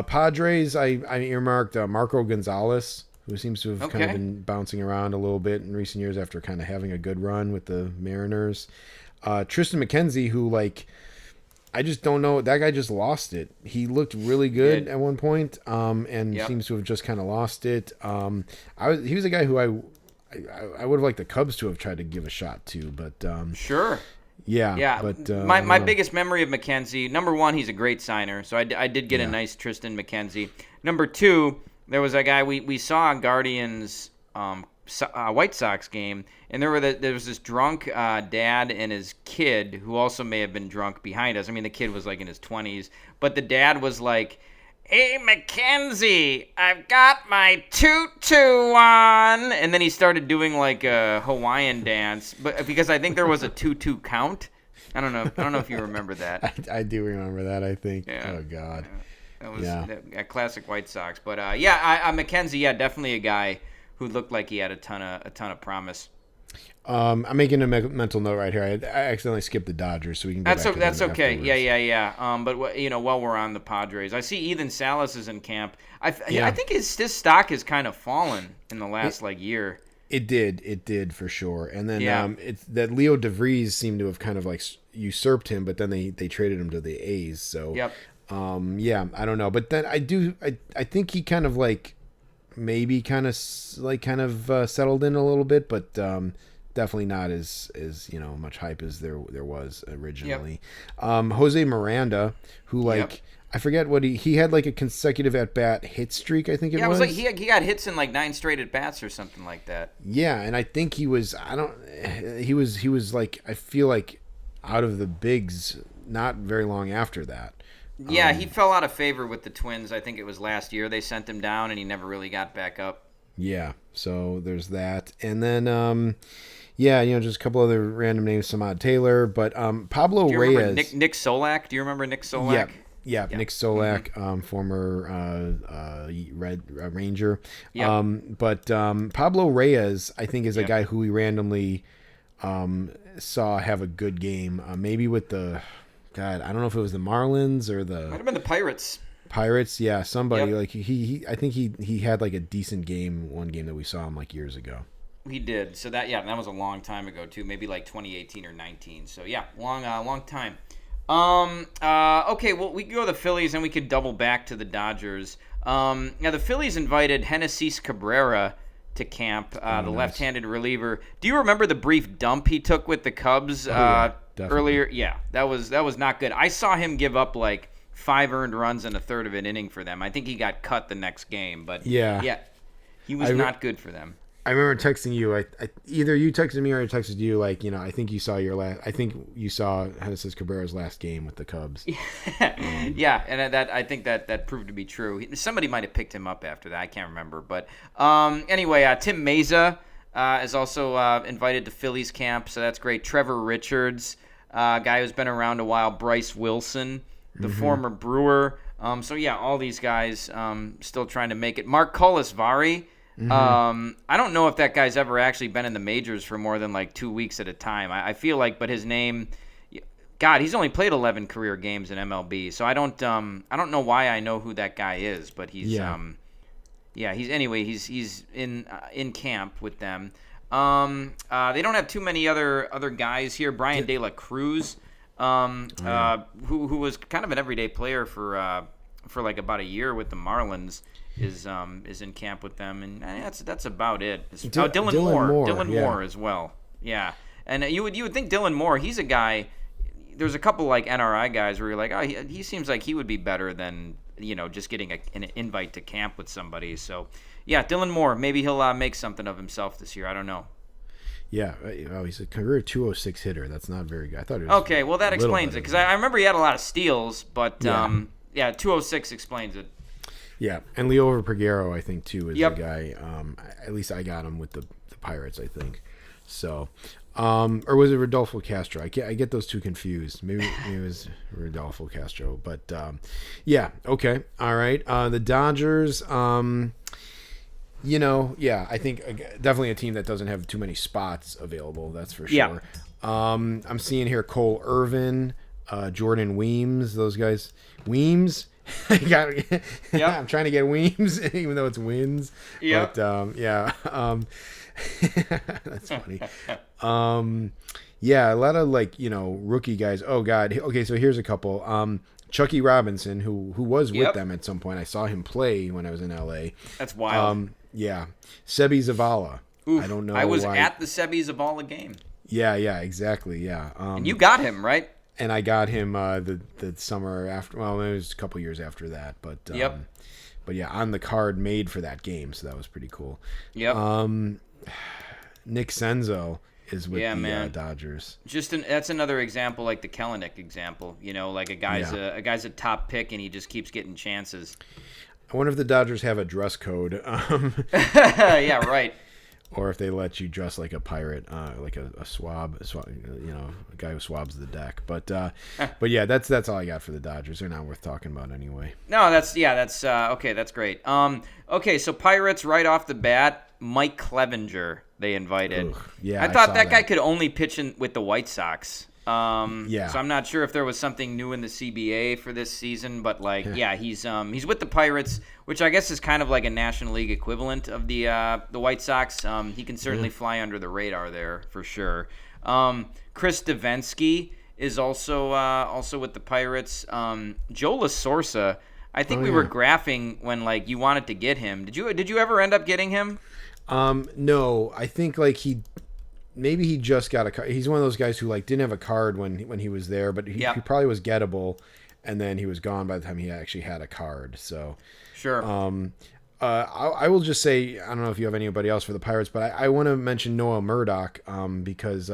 Padres, I earmarked Marco Gonzalez, who seems to have kind of Okay. been bouncing around a little bit in recent years after kind of having a good run with the Mariners. Tristan McKenzie, who I just don't know. That guy just lost it. He looked really good at one point, and Yep. seems to have just kind of lost it. He was a guy who I would have liked the Cubs to have tried to give a shot to, but Sure. yeah, Yeah, But my I don't know. biggest memory of McKenzie, number one, he's a great signer, so I did get a nice Tristan McKenzie. Number two, there was a guy we saw on Guardians White Sox game, and there was this drunk dad and his kid who also may have been drunk behind us. I mean, the kid was like in his 20s, but the dad was like, "Hey, Mackenzie, I've got my tutu on," and then he started doing like a Hawaiian dance, but because I think there was a 2-2 count. I don't know if you remember that. I do remember that. I think. Yeah. Oh God. That was Yeah. a classic White Sox. But yeah, Mackenzie, yeah, definitely a guy who looked like he had a ton of promise. I'm making a mental note right here. I accidentally skipped the Dodgers, so we can. Go back to That's them okay. afterwards. Yeah. But while we're on the Padres, I see Ethan Salas is in camp. I Yeah. think his stock has kind of fallen in the last year. It did for sure. And then Yeah. it's that Leo DeVries seemed to have kind of usurped him, but then they traded him to the A's. So Yep. yeah, I don't know, but then I think he kind of maybe kind of settled in a little bit, but definitely not as much hype as there was originally. Jose Miranda, who Yep. I forget what he had a consecutive at bat hit streak, I think it Yeah, it was. was like he got hits in 9 straight at bats or something like that. Yeah, and I think he was I feel like out of the bigs not very long after that. Yeah, he fell out of favor with the Twins. I think it was last year they sent him down, and he never really got back up. Yeah, so there's that. And then yeah, just a couple other random names, Samad Taylor, but Pablo Do you Reyes. remember Nick Solak? Do you remember Nick Solak? Yeah, Nick Solak, former Red Ranger. Yeah. But Pablo Reyes, I think, is a Yeah. guy who we randomly saw have a good game. Maybe with I don't know if it was the Marlins or the Might have been the Pirates. Pirates. Yeah, somebody Yep. I think he had a decent game, one game that we saw him years ago. He did. So that was a long time ago too, maybe 2018 or 19. So yeah, long time. Okay, well we could go to the Phillies and we could double back to the Dodgers. Now the Phillies invited Genesis Cabrera to camp, the nice. left-handed reliever. Do you remember the brief dump he took with the Cubs definitely. earlier? Yeah, that was not good. I saw him give up 5 earned runs in a third of an inning for them. I think he got cut the next game, but Yeah. he was not good for them. I remember texting you. Either you texted me or I texted you. I think you saw I think you saw Genesis Cabrera's last game with the Cubs. Yeah, and I think that proved to be true. Somebody might have picked him up after that. I can't remember, but anyway, Tim Meza is also invited to Phillies camp, so that's great. Trevor Richards, guy who's been around a while. Bryce Wilson, the former Brewer. So yeah, all these guys still trying to make it. Mark Kolasvari. I don't know if that guy's ever actually been in the majors for more than 2 weeks at a time. I feel but his name, God, he's only played 11 career games in MLB, so I don't know why I know who that guy is, but he's he's in camp with them. They don't have too many other guys here. Brian De La Cruz, who was kind of an everyday player for about a year with the Marlins. Is in camp with them, and that's about it. Dylan Moore as well. Yeah, and you would think Dylan Moore. He's a guy. There's a couple NRI guys where you're like, oh, he seems like he would be better than just getting an invite to camp with somebody. So yeah, Dylan Moore. Maybe he'll make something of himself this year. I don't know. Yeah, he's a career 206 hitter. That's not very good. I thought it was okay. Well, that explains it because I remember he had a lot of steals, but 206 explains it. Yeah, and Leo Perguero, I think, too, is Yep. a guy. At least I got him with the Pirates, I think. So, Or was it Rodolfo Castro? I get those two confused. Maybe it was Rodolfo Castro. But yeah, okay, all right. The Dodgers. I think definitely a team that doesn't have too many spots available. That's for sure. Yeah. I'm seeing here Cole Irvin, Jordan Weems. Those guys, Weems. I'm trying to get Weems, even though it's Wins. Yeah. But that's funny. A lot of rookie guys. Oh God. Okay, so here's a couple. Chucky Robinson, who was with them at some point. I saw him play when I was in LA. That's wild. Sebi Zavala. Oof, I don't know. I was why. at the Sebi Zavala game. Yeah, exactly. Yeah. And you got him, right? And I got him the summer after. Well, it was a couple years after that, but But yeah, on the card made for that game, so that was pretty cool. Yep. Nick Senzo is with the Dodgers. That's another example, like the Kelenic example. Like a guy's a top pick and he just keeps getting chances. I wonder if the Dodgers have a dress code. Yeah, right. Or if they let you dress like a pirate, like a swab, a guy who swabs the deck. But yeah, that's all I got for the Dodgers. They're not worth talking about anyway. No, that's okay. That's great. Okay, so Pirates right off the bat, Mike Clevenger they invited. Ugh, yeah, I thought that guy could only pitch with the White Sox. So I'm not sure if there was something new in the CBA for this season, but he's with the Pirates, which I guess is kind of like a National League equivalent of the White Sox. He can certainly fly under the radar there for sure. Chris Davinsky is also with the Pirates. Joe LaSorsa, I think we were graphing when you wanted to get him. Did you ever end up getting him? No, I think maybe he just got a card. He's one of those guys who didn't have a card when he was there, but he probably was gettable, and then he was gone by the time he actually had a card. So sure. I will just say, I don't know if you have anybody else for the Pirates, but I want to mention Noah Murdoch because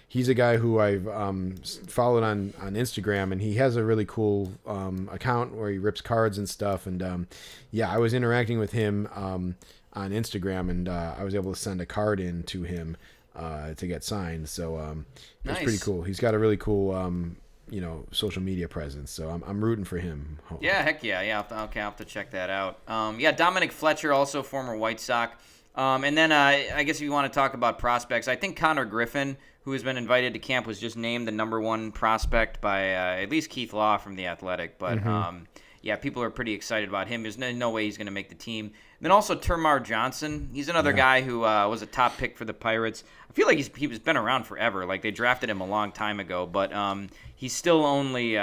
he's a guy who I've followed on Instagram, and he has a really cool account where he rips cards and stuff. And I was interacting with him on Instagram, and I was able to send a card in to him to get signed. So it's pretty cool. He's got a really cool social media presence. So I'm rooting for him. Yeah, heck yeah. Okay, I'll have to check that out. Dominic Fletcher, also former White Sox. And then I guess if you want to talk about prospects, I think Connor Griffin, who has been invited to camp, was just named the number one prospect by at least Keith Law from The Athletic. But people are pretty excited about him. There's no way he's going to make the team. And then also Termarr Johnson. He's another guy who was a top pick for the Pirates. I feel like he's been around forever. They drafted him a long time ago, but he's still only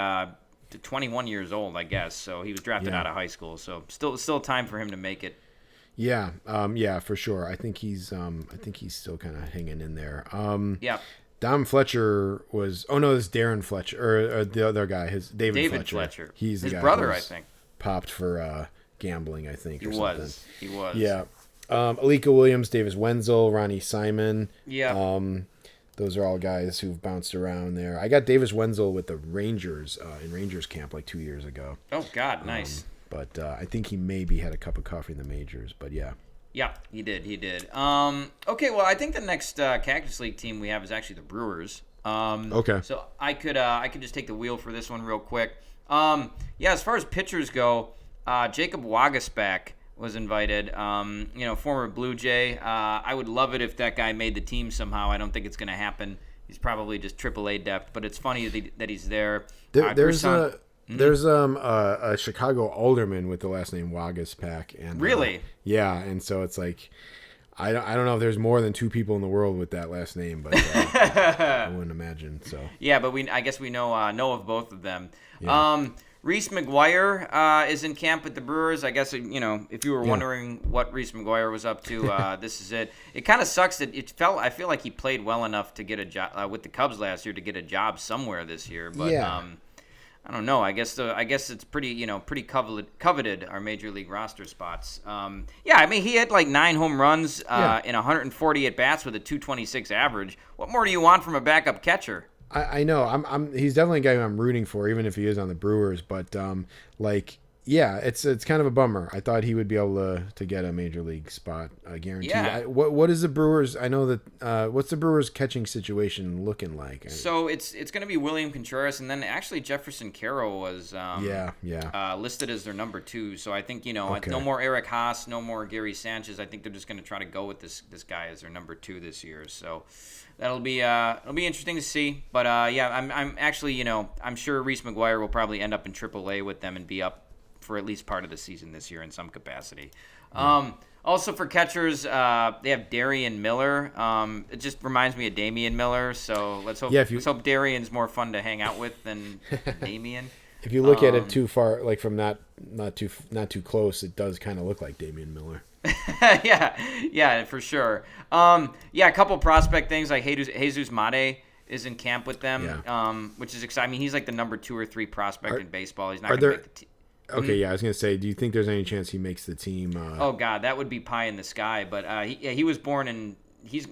21 years old, I guess. So he was drafted out of high school. So still time for him to make it. Yeah, for sure. I think he's still kind of hanging in there. Dom Fletcher was. Oh no, this is Darren Fletcher or the other guy. David Fletcher. He's the his guy brother, I think. Popped for gambling, I think. He was. Yeah. Alika Williams, Davis Wenzel, Ronnie Simon. Yeah. Those are all guys who've bounced around there. I got Davis Wenzel with the Rangers in Rangers camp 2 years ago. Oh God, nice. But I think he maybe had a cup of coffee in the majors. But yeah. Yeah, he did. Okay, well, I think the next Cactus League team we have is actually the Brewers. Okay. So I could just take the wheel for this one real quick. As far as pitchers go, Jacob Waguespack was invited. Former Blue Jay. I would love it if that guy made the team somehow. I don't think it's going to happen. He's probably just AAA depth, but it's funny that he's there. There's a Chicago alderman with the last name Waguespack, and really, and so it's I don't know if there's more than two people in the world with that last name, but I wouldn't imagine. So but I guess we know of both of them. Yeah. Reese McGuire is in camp with the Brewers. I guess if you were wondering what Reese McGuire was up to, this is it. It kind of sucks that I feel like he played well enough to get a job with the Cubs last year to get a job somewhere this year, but I don't know. I guess it's pretty coveted our major league roster spots. He had 9 home runs in 140 at bats with a 226 average. What more do you want from a backup catcher? I know. He's definitely a guy who I'm rooting for, even if he is on the Brewers. But Yeah, it's kind of a bummer. I thought he would be able to get a major league spot guaranteed. Yeah. What is the Brewers? I know that what's the Brewers catching situation looking like? So it's going to be William Contreras, and then actually Jefferson Carroll was listed as their number 2. So I think Okay. no more Eric Haas, no more Gary Sanchez. I think they're just going to try to go with this guy as their number 2 this year. So it'll be interesting to see. But I'm actually I'm sure Reese McGuire will probably end up in AAA with them and be up for at least part of the season this year in some capacity. Also for catchers, they have Darian Miller. It just reminds me of Damian Miller, so let's hope Darian's more fun to hang out with than Damian. If you look at it too far, like from not too close, it does kind of look like Damian Miller. yeah, for sure. A couple prospect things like Jesus Mate is in camp with them, which is exciting. I mean, he's like the number 2 or 3 prospect in baseball. He's not going to make the team. Okay, yeah, I was gonna say, do you think there's any chance he makes the team? Oh God, that would be pie in the sky. But he was born in he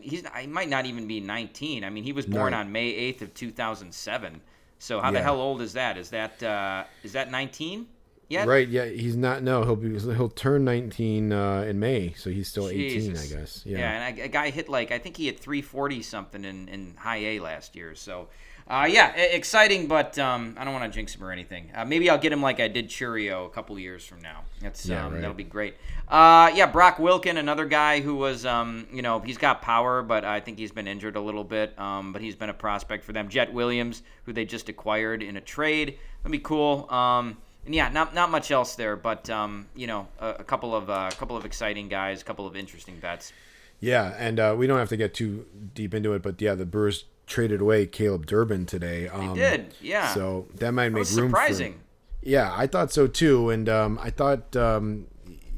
might not even be 19. I mean, he was born on May 8th of 2007. So how the hell old is that? Is that 19 yet? Right. Yeah, he's not. No, he'll turn 19 in May, so he's still 18, I guess. Yeah. Yeah, and a guy hit I think he hit 340 something in high A last year. So. Exciting, but I don't want to jinx him or anything. Maybe I'll get him like I did Churio a couple years from now. That'll be great. Brock Wilken, another guy who was, he's got power, but I think he's been injured a little bit. But he's been a prospect for them. Jet Williams, who they just acquired in a trade. That'd be cool. Not much else there, but a couple of exciting guys, a couple of interesting bets. Yeah, and we don't have to get too deep into it, but the Brewers traded away Caleb Durbin today. They did, yeah. So that might make room surprising. Yeah, I thought so too, and I thought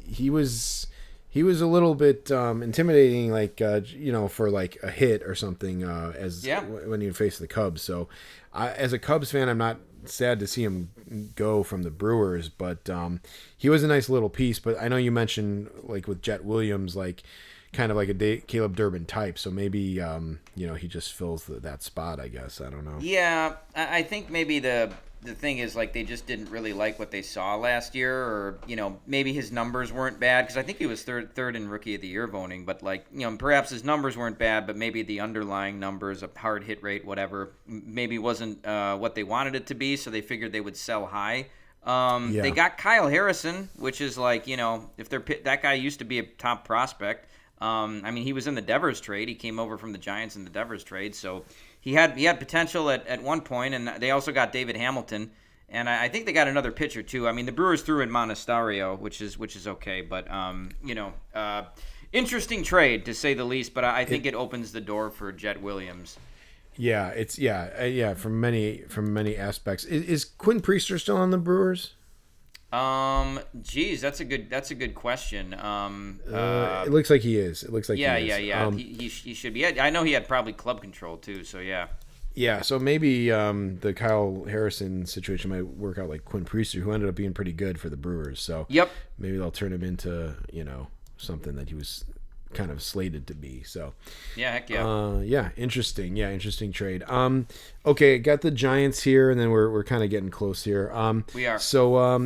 he was a little bit intimidating, for like a hit or something when he faced the Cubs. So, as a Cubs fan, I'm not sad to see him go from the Brewers, but he was a nice little piece. But I know you mentioned like with Jet Williams, kind of like a Caleb Durbin type, so maybe he just fills that spot, I guess. I don't know. Yeah, I think maybe the thing is they just didn't really like what they saw last year, or maybe his numbers weren't bad, because I think he was third in Rookie of the Year voting, but perhaps his numbers weren't bad, but maybe the underlying numbers, a hard hit rate, whatever, maybe wasn't what they wanted it to be, so they figured they would sell high. They got Kyle Harrison, which is if that guy used to be a top prospect. He was in the Devers trade. He came over from the Giants in the Devers trade, so he had potential at one point, and they also got David Hamilton, and I think they got another pitcher too. I mean, the Brewers threw in Monasterio, which is okay, but interesting trade to say the least. But I think it opens the door for Jet Williams. Yeah, it's from many aspects. Is Quinn Priester still on the Brewers? That's a good question. It looks like he is. It looks like he is. He should be. I know he had probably club control too. So yeah. Yeah. So maybe the Kyle Harrison situation might work out like Quinn Priester, who ended up being pretty good for the Brewers. So yep. Maybe they'll turn him into something that he was kind of slated to be. So yeah, heck yeah. Interesting trade. Okay, got the Giants here, and then we're kind of getting close here. We are. So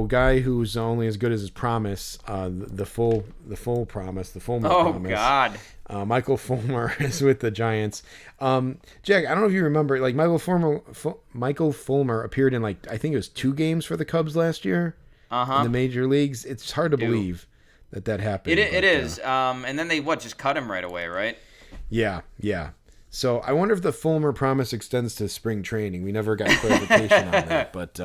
guy who's only as good as his promise, the full promise, the Fulmer promise. Oh God. Michael Fulmer is with the Giants. Jack, I don't know if you remember, Michael Fulmer appeared in I think it was 2 games for the Cubs last year in the major leagues. It's hard to believe that happened. It is. And then they just cut him right away, right? Yeah. So I wonder if the Fulmer promise extends to spring training. We never got clarification on that, but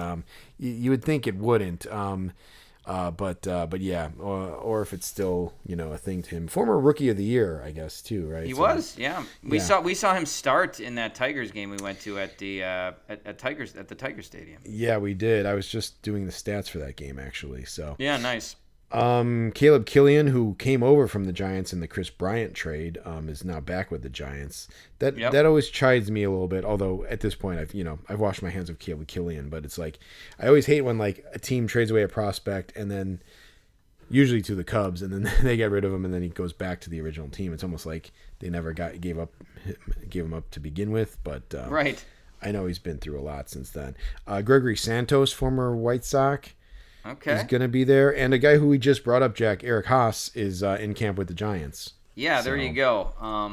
you would think it wouldn't. But yeah, or if it's still a thing to him. Former Rookie of the Year, I guess too, right? He was, yeah. We saw him start in that Tigers game we went to at the at the Tiger Stadium. Yeah, we did. I was just doing the stats for that game actually. So yeah, nice. Caleb Killian, who came over from the Giants in the Chris Bryant trade, is now back with the Giants. That always chides me a little bit. Although at this point, I've washed my hands of Caleb Killian, but it's I always hate when a team trades away a prospect and then usually to the Cubs, and then they get rid of him, and then he goes back to the original team. It's almost like they never gave him up to begin with. But right. I know he's been through a lot since then. Gregory Santos, former White Sox, is going to be there. And a guy who we just brought up, Jack, Eric Haas, is in camp with the Giants. Yeah, there you go.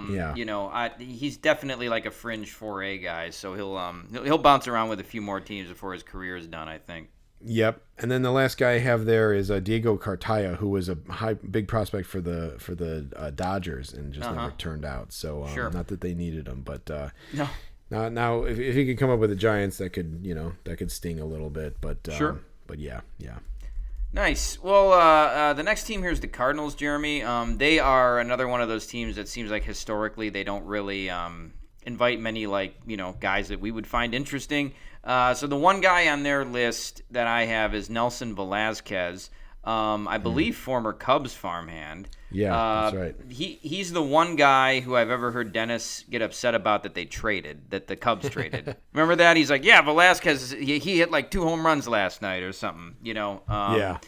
Yeah. You know, he's definitely like a fringe 4A guy, so he'll bounce around with a few more teams before his career is done, I think. Yep. And then the last guy I have there is Diego Cartaya, who was a big prospect for the Dodgers and just never turned out. So not that they needed him, but no. Now if he could come up with the Giants, that could sting a little bit. But sure. But yeah. Nice. Well, the next team here is the Cardinals, Jeremy. They are another one of those teams that seems like historically they don't really invite many guys that we would find interesting. So the one guy on their list that I have is Nelson Velazquez, I believe former Cubs farmhand. Yeah, that's right. He's the one guy who I've ever heard Dennis get upset about that the Cubs traded. Remember that? He's like, yeah, Velazquez, he hit like 2 home runs last night or something, Yeah.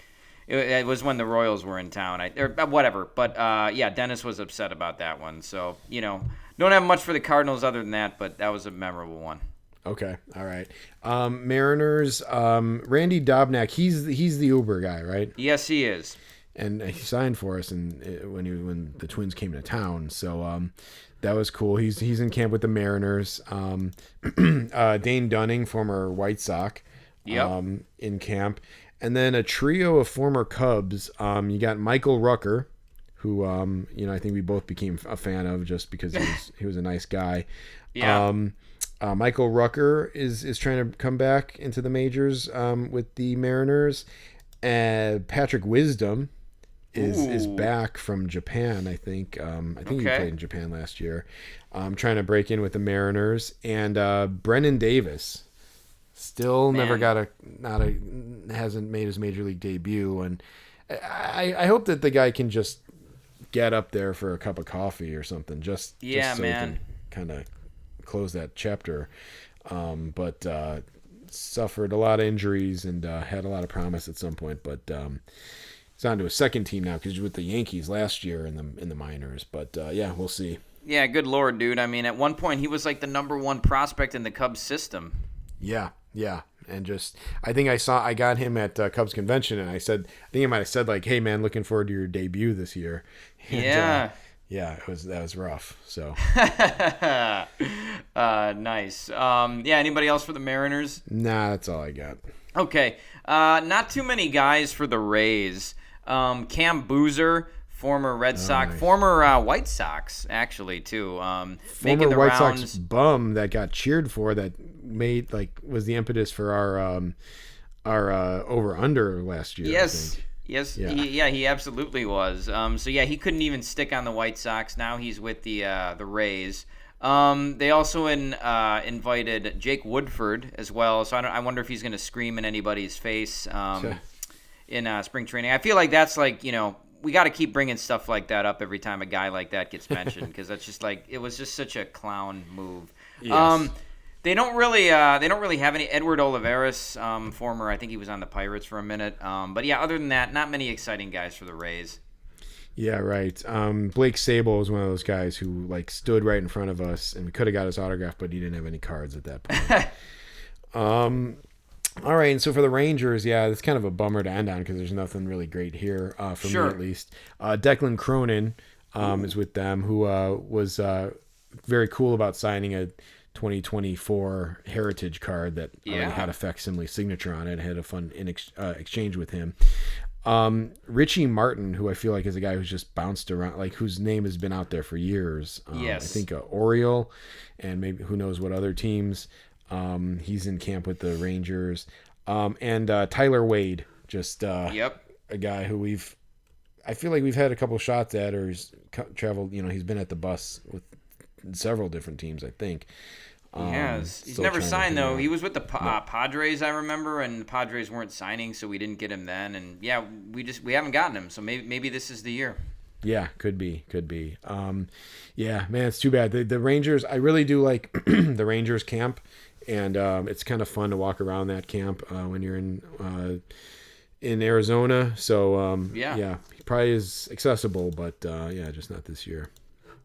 It was when the Royals were in town, or whatever. But, yeah, Dennis was upset about that one. So, don't have much for the Cardinals other than that, but that was a memorable one. Okay, all right. Mariners, Randy Dobnak, he's the Uber guy, right? Yes, he is. And he signed for us when the Twins came to town. So that was cool. He's in camp with the Mariners. Dane Dunning, former White Sox, in camp. And then a trio of former Cubs. You got Michael Rucker, who I think we both became a fan of just because he was a nice guy. Yeah. Michael Rucker is trying to come back into the majors with the Mariners. Patrick Wisdom is back from Japan, I think. I think he played in Japan last year. Trying to break in with the Mariners. And Brennan Davis still hasn't made his major league debut. And I hope that the guy can just get up there for a cup of coffee or something. Just so he can kind of close that chapter. But suffered a lot of injuries and had a lot of promise at some point. But he's on to a second team now because he was with the Yankees last year in the minors. But we'll see. Yeah, good Lord, dude. I mean, at one point he was like the number 1 prospect in the Cubs system. Yeah. And just, I think I got him at Cubs convention, and I think he might have said like, "Hey man, looking forward to your debut this year." And, that was rough. So nice. Anybody else for the Mariners? Nah, that's all I got. Okay. Not too many guys for the Rays. Cam Boozer, former Red Sox, nice. Former White Sox, actually, too. Former White Sox bum that got cheered for that was the impetus for our over-under last year. Yes. I think. Yes, yeah. He absolutely was. He couldn't even stick on the White Sox. Now he's with the Rays. They also invited Jake Woodford as well. So I wonder if he's going to scream in anybody's face in spring training. I feel like that's we got to keep bringing stuff like that up every time a guy like that gets mentioned because that's just it was just such a clown move. Yes. They don't really have any. Edward Olivares, former, I think he was on the Pirates for a minute. But yeah, other than that, not many exciting guys for the Rays. Yeah, right. Blake Sable was one of those guys who stood right in front of us, and we could have got his autograph, but he didn't have any cards at that point. All right, and so for the Rangers, it's kind of a bummer to end on because there's nothing really great here for me at least. Declan Cronin is with them, who was very cool about signing a 2024 Heritage card that had a facsimile signature on it. I had a fun exchange with him. Richie Martin, who I feel like is a guy who's just bounced around, whose name has been out there for years. Yes. I think Oriole and maybe who knows what other teams. He's in camp with the Rangers. And Tyler Wade, just a guy who I feel like we've had a couple shots at, or he's traveled, he's been at the bus with several different teams, I think. He has. He's never signed, though. He was with the Padres, I remember, and the Padres weren't signing, so we didn't get him then. And, we haven't gotten him, so maybe this is the year. Yeah, could be. Man, it's too bad. The Rangers, I really do like the Rangers camp, and it's kind of fun to walk around that camp when you're in Arizona. So, he probably is accessible, but, just not this year.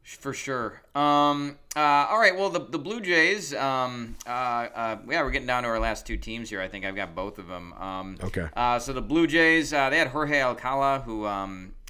For sure. All right. Well, the Blue Jays. Yeah, we're getting down to our last two teams here. I think I've got both of them. Okay. So the Blue Jays. They had Jorge Alcala, who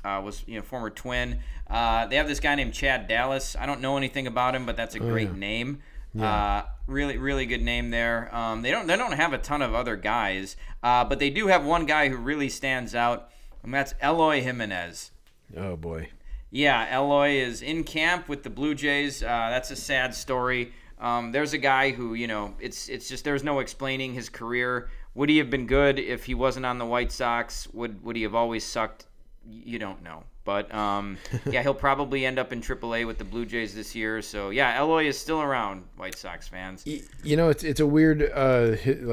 was former Twin. They have this guy named Chad Dallas. I don't know anything about him, but that's a great name. Yeah. Really, really good name there. They don't have a ton of other guys, but they do have one guy who really stands out, and that's Eloy Jimenez. Oh boy. Yeah, Eloy is in camp with the Blue Jays. That's a sad story. There's a guy who, it's just there's no explaining his career. Would he have been good if he wasn't on the White Sox? Would he have always sucked? You don't know. But, yeah, he'll probably end up in AAA with the Blue Jays this year. So, yeah, Eloy is still around, White Sox fans. It's a weird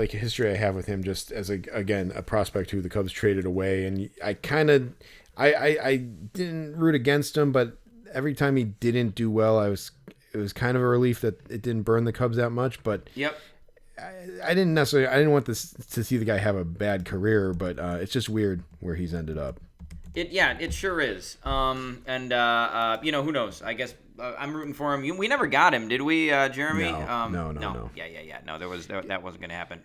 history I have with him just as, a prospect who the Cubs traded away. And I kind of – I didn't root against him, but every time he didn't do well, it was kind of a relief that it didn't burn the Cubs that much. But yep. I didn't want this to see the guy have a bad career, but it's just weird where he's ended up. It sure is. Who knows? I guess I'm rooting for him. We never got him, did we, Jeremy? No. Yeah. No, that wasn't going to happen.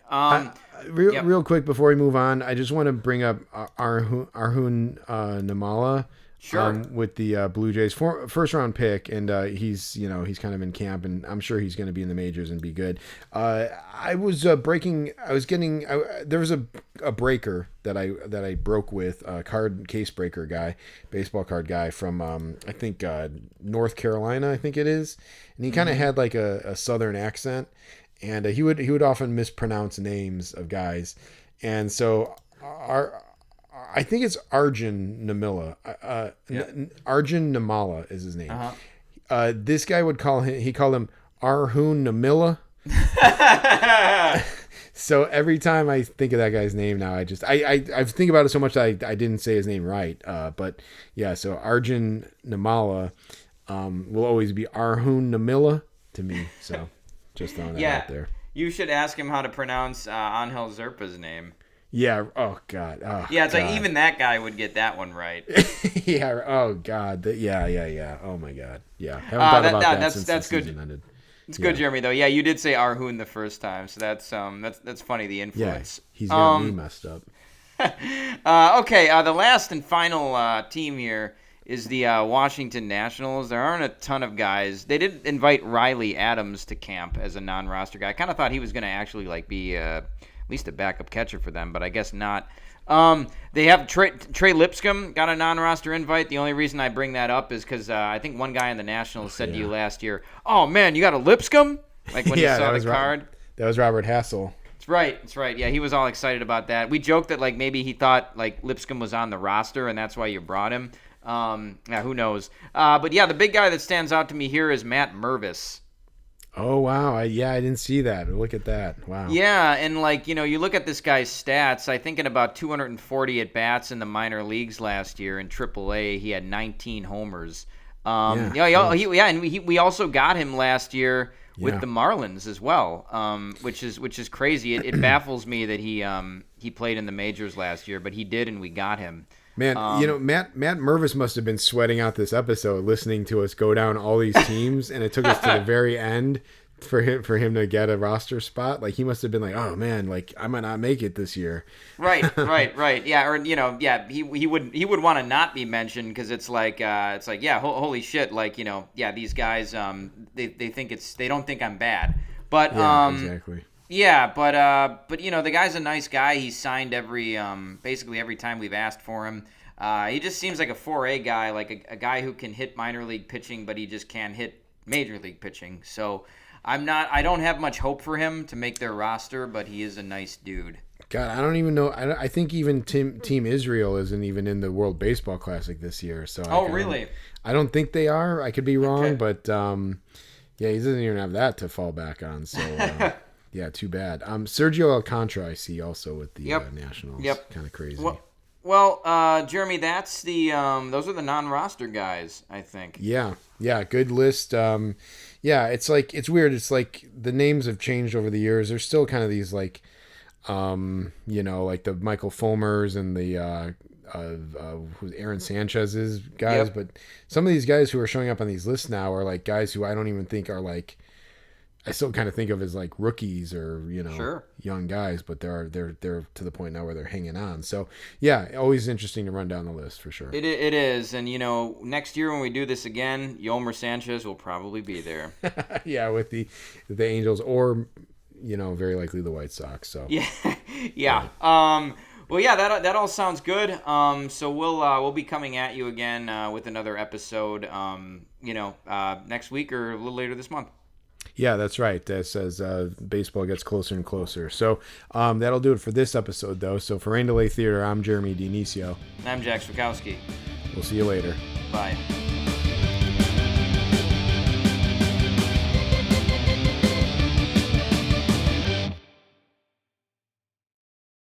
Real quick before we move on, I just want to bring up Arjun Namala. Sure. With the Blue Jays, first round pick, and he's kind of in camp, and I'm sure he's going to be in the majors and be good. There was a breaker that I broke with a case breaker guy, baseball card guy from I think North Carolina, I think it is, and he kind of had like a southern accent, and he would often mispronounce names of guys, and so I think it's Arjun Namila. Arjun Namala is his name. Uh-huh. This guy called him Arjun Namila. So every time I think of that guy's name now, I think about it so much that I didn't say his name right. But yeah, so Arjun Namala will always be Arjun Namila to me. So just throwing that out there. You should ask him how to pronounce Angel Zerpa's name. Yeah. Oh God. Oh, yeah, it's God. like even that guy would get that one right. Yeah. Oh God. Yeah. Oh my God. Yeah. Haven't thought about that since that's the good. season ended. It's good, Jeremy. Though. Yeah, you did say Arjun the first time, so that's funny. The influence. Yeah. He's got me messed up. Okay. The last and final team here is the Washington Nationals. There aren't a ton of guys. They did invite Riley Adams to camp as a non-roster guy. I kind of thought he was going to actually be at least a backup catcher for them, but I guess not. They have Trey Lipscomb got a non-roster invite. The only reason I bring that up is because I think one guy in the Nationals said to you last year, "Oh man, you got a Lipscomb?" Like when you saw the card. That was Robert Hassel. That's right. Yeah, he was all excited about that. We joked that maybe he thought Lipscomb was on the roster and that's why you brought him. Yeah, who knows? But yeah, the big guy that stands out to me here is Matt Mervis. Oh wow! I didn't see that. Look at that! Wow. Yeah, and you look at this guy's stats. I think in about 240 at bats in the minor leagues last year in AAA, he had 19 homers. And we also got him last year with the Marlins as well, which is crazy. It baffles me that he played in the majors last year, but he did, and we got him. Man, Matt Mervis must have been sweating out this episode listening to us go down all these teams, and it took us to the very end for him to get a roster spot. Like he must have been like, oh man, I might not make it this year. Right. Yeah, or he would want to not be mentioned because it's holy shit, these guys they don't think I'm bad, but exactly. Yeah, but the guy's a nice guy. He's signed basically every time we've asked for him. He just seems like a 4A guy, like a guy who can hit minor league pitching, but he just can't hit major league pitching. So I don't have much hope for him to make their roster, but he is a nice dude. God, I don't even know. I think even Team Israel isn't even in the World Baseball Classic this year. So really? I don't think they are. I could be wrong, but he doesn't even have that to fall back on. So. Yeah, too bad. Sergio Alcantara, I see also with the Nationals. Yep. Kind of crazy. Well, Jeremy, that's those are the non-roster guys, I think. Yeah, good list. It's weird. It's like the names have changed over the years. There's still kind of these like the Michael Fulmers and the who's Aaron Sanchez's guys, Yep. but some of these guys who are showing up on these lists now are like guys who I don't even think are like, I still kind of think of as like rookies or, you know, Sure. young guys, but they're to the point now where they're hanging on. So yeah, always interesting to run down the list for sure. It is, and you know, next year when we do this again, Yomer Sanchez will probably be there. Yeah, with the Angels or, you know, very likely the White Sox. So Yeah. Well, yeah, that all sounds good. So we'll be coming at you again with another episode. Next week or a little later this month. Yeah, that's right. As baseball gets closer and closer. So that'll do it for this episode, though. So for Rain Delay Theater, I'm Jeremy Dionisio. And I'm Jack Swakowski. We'll see you later. Bye.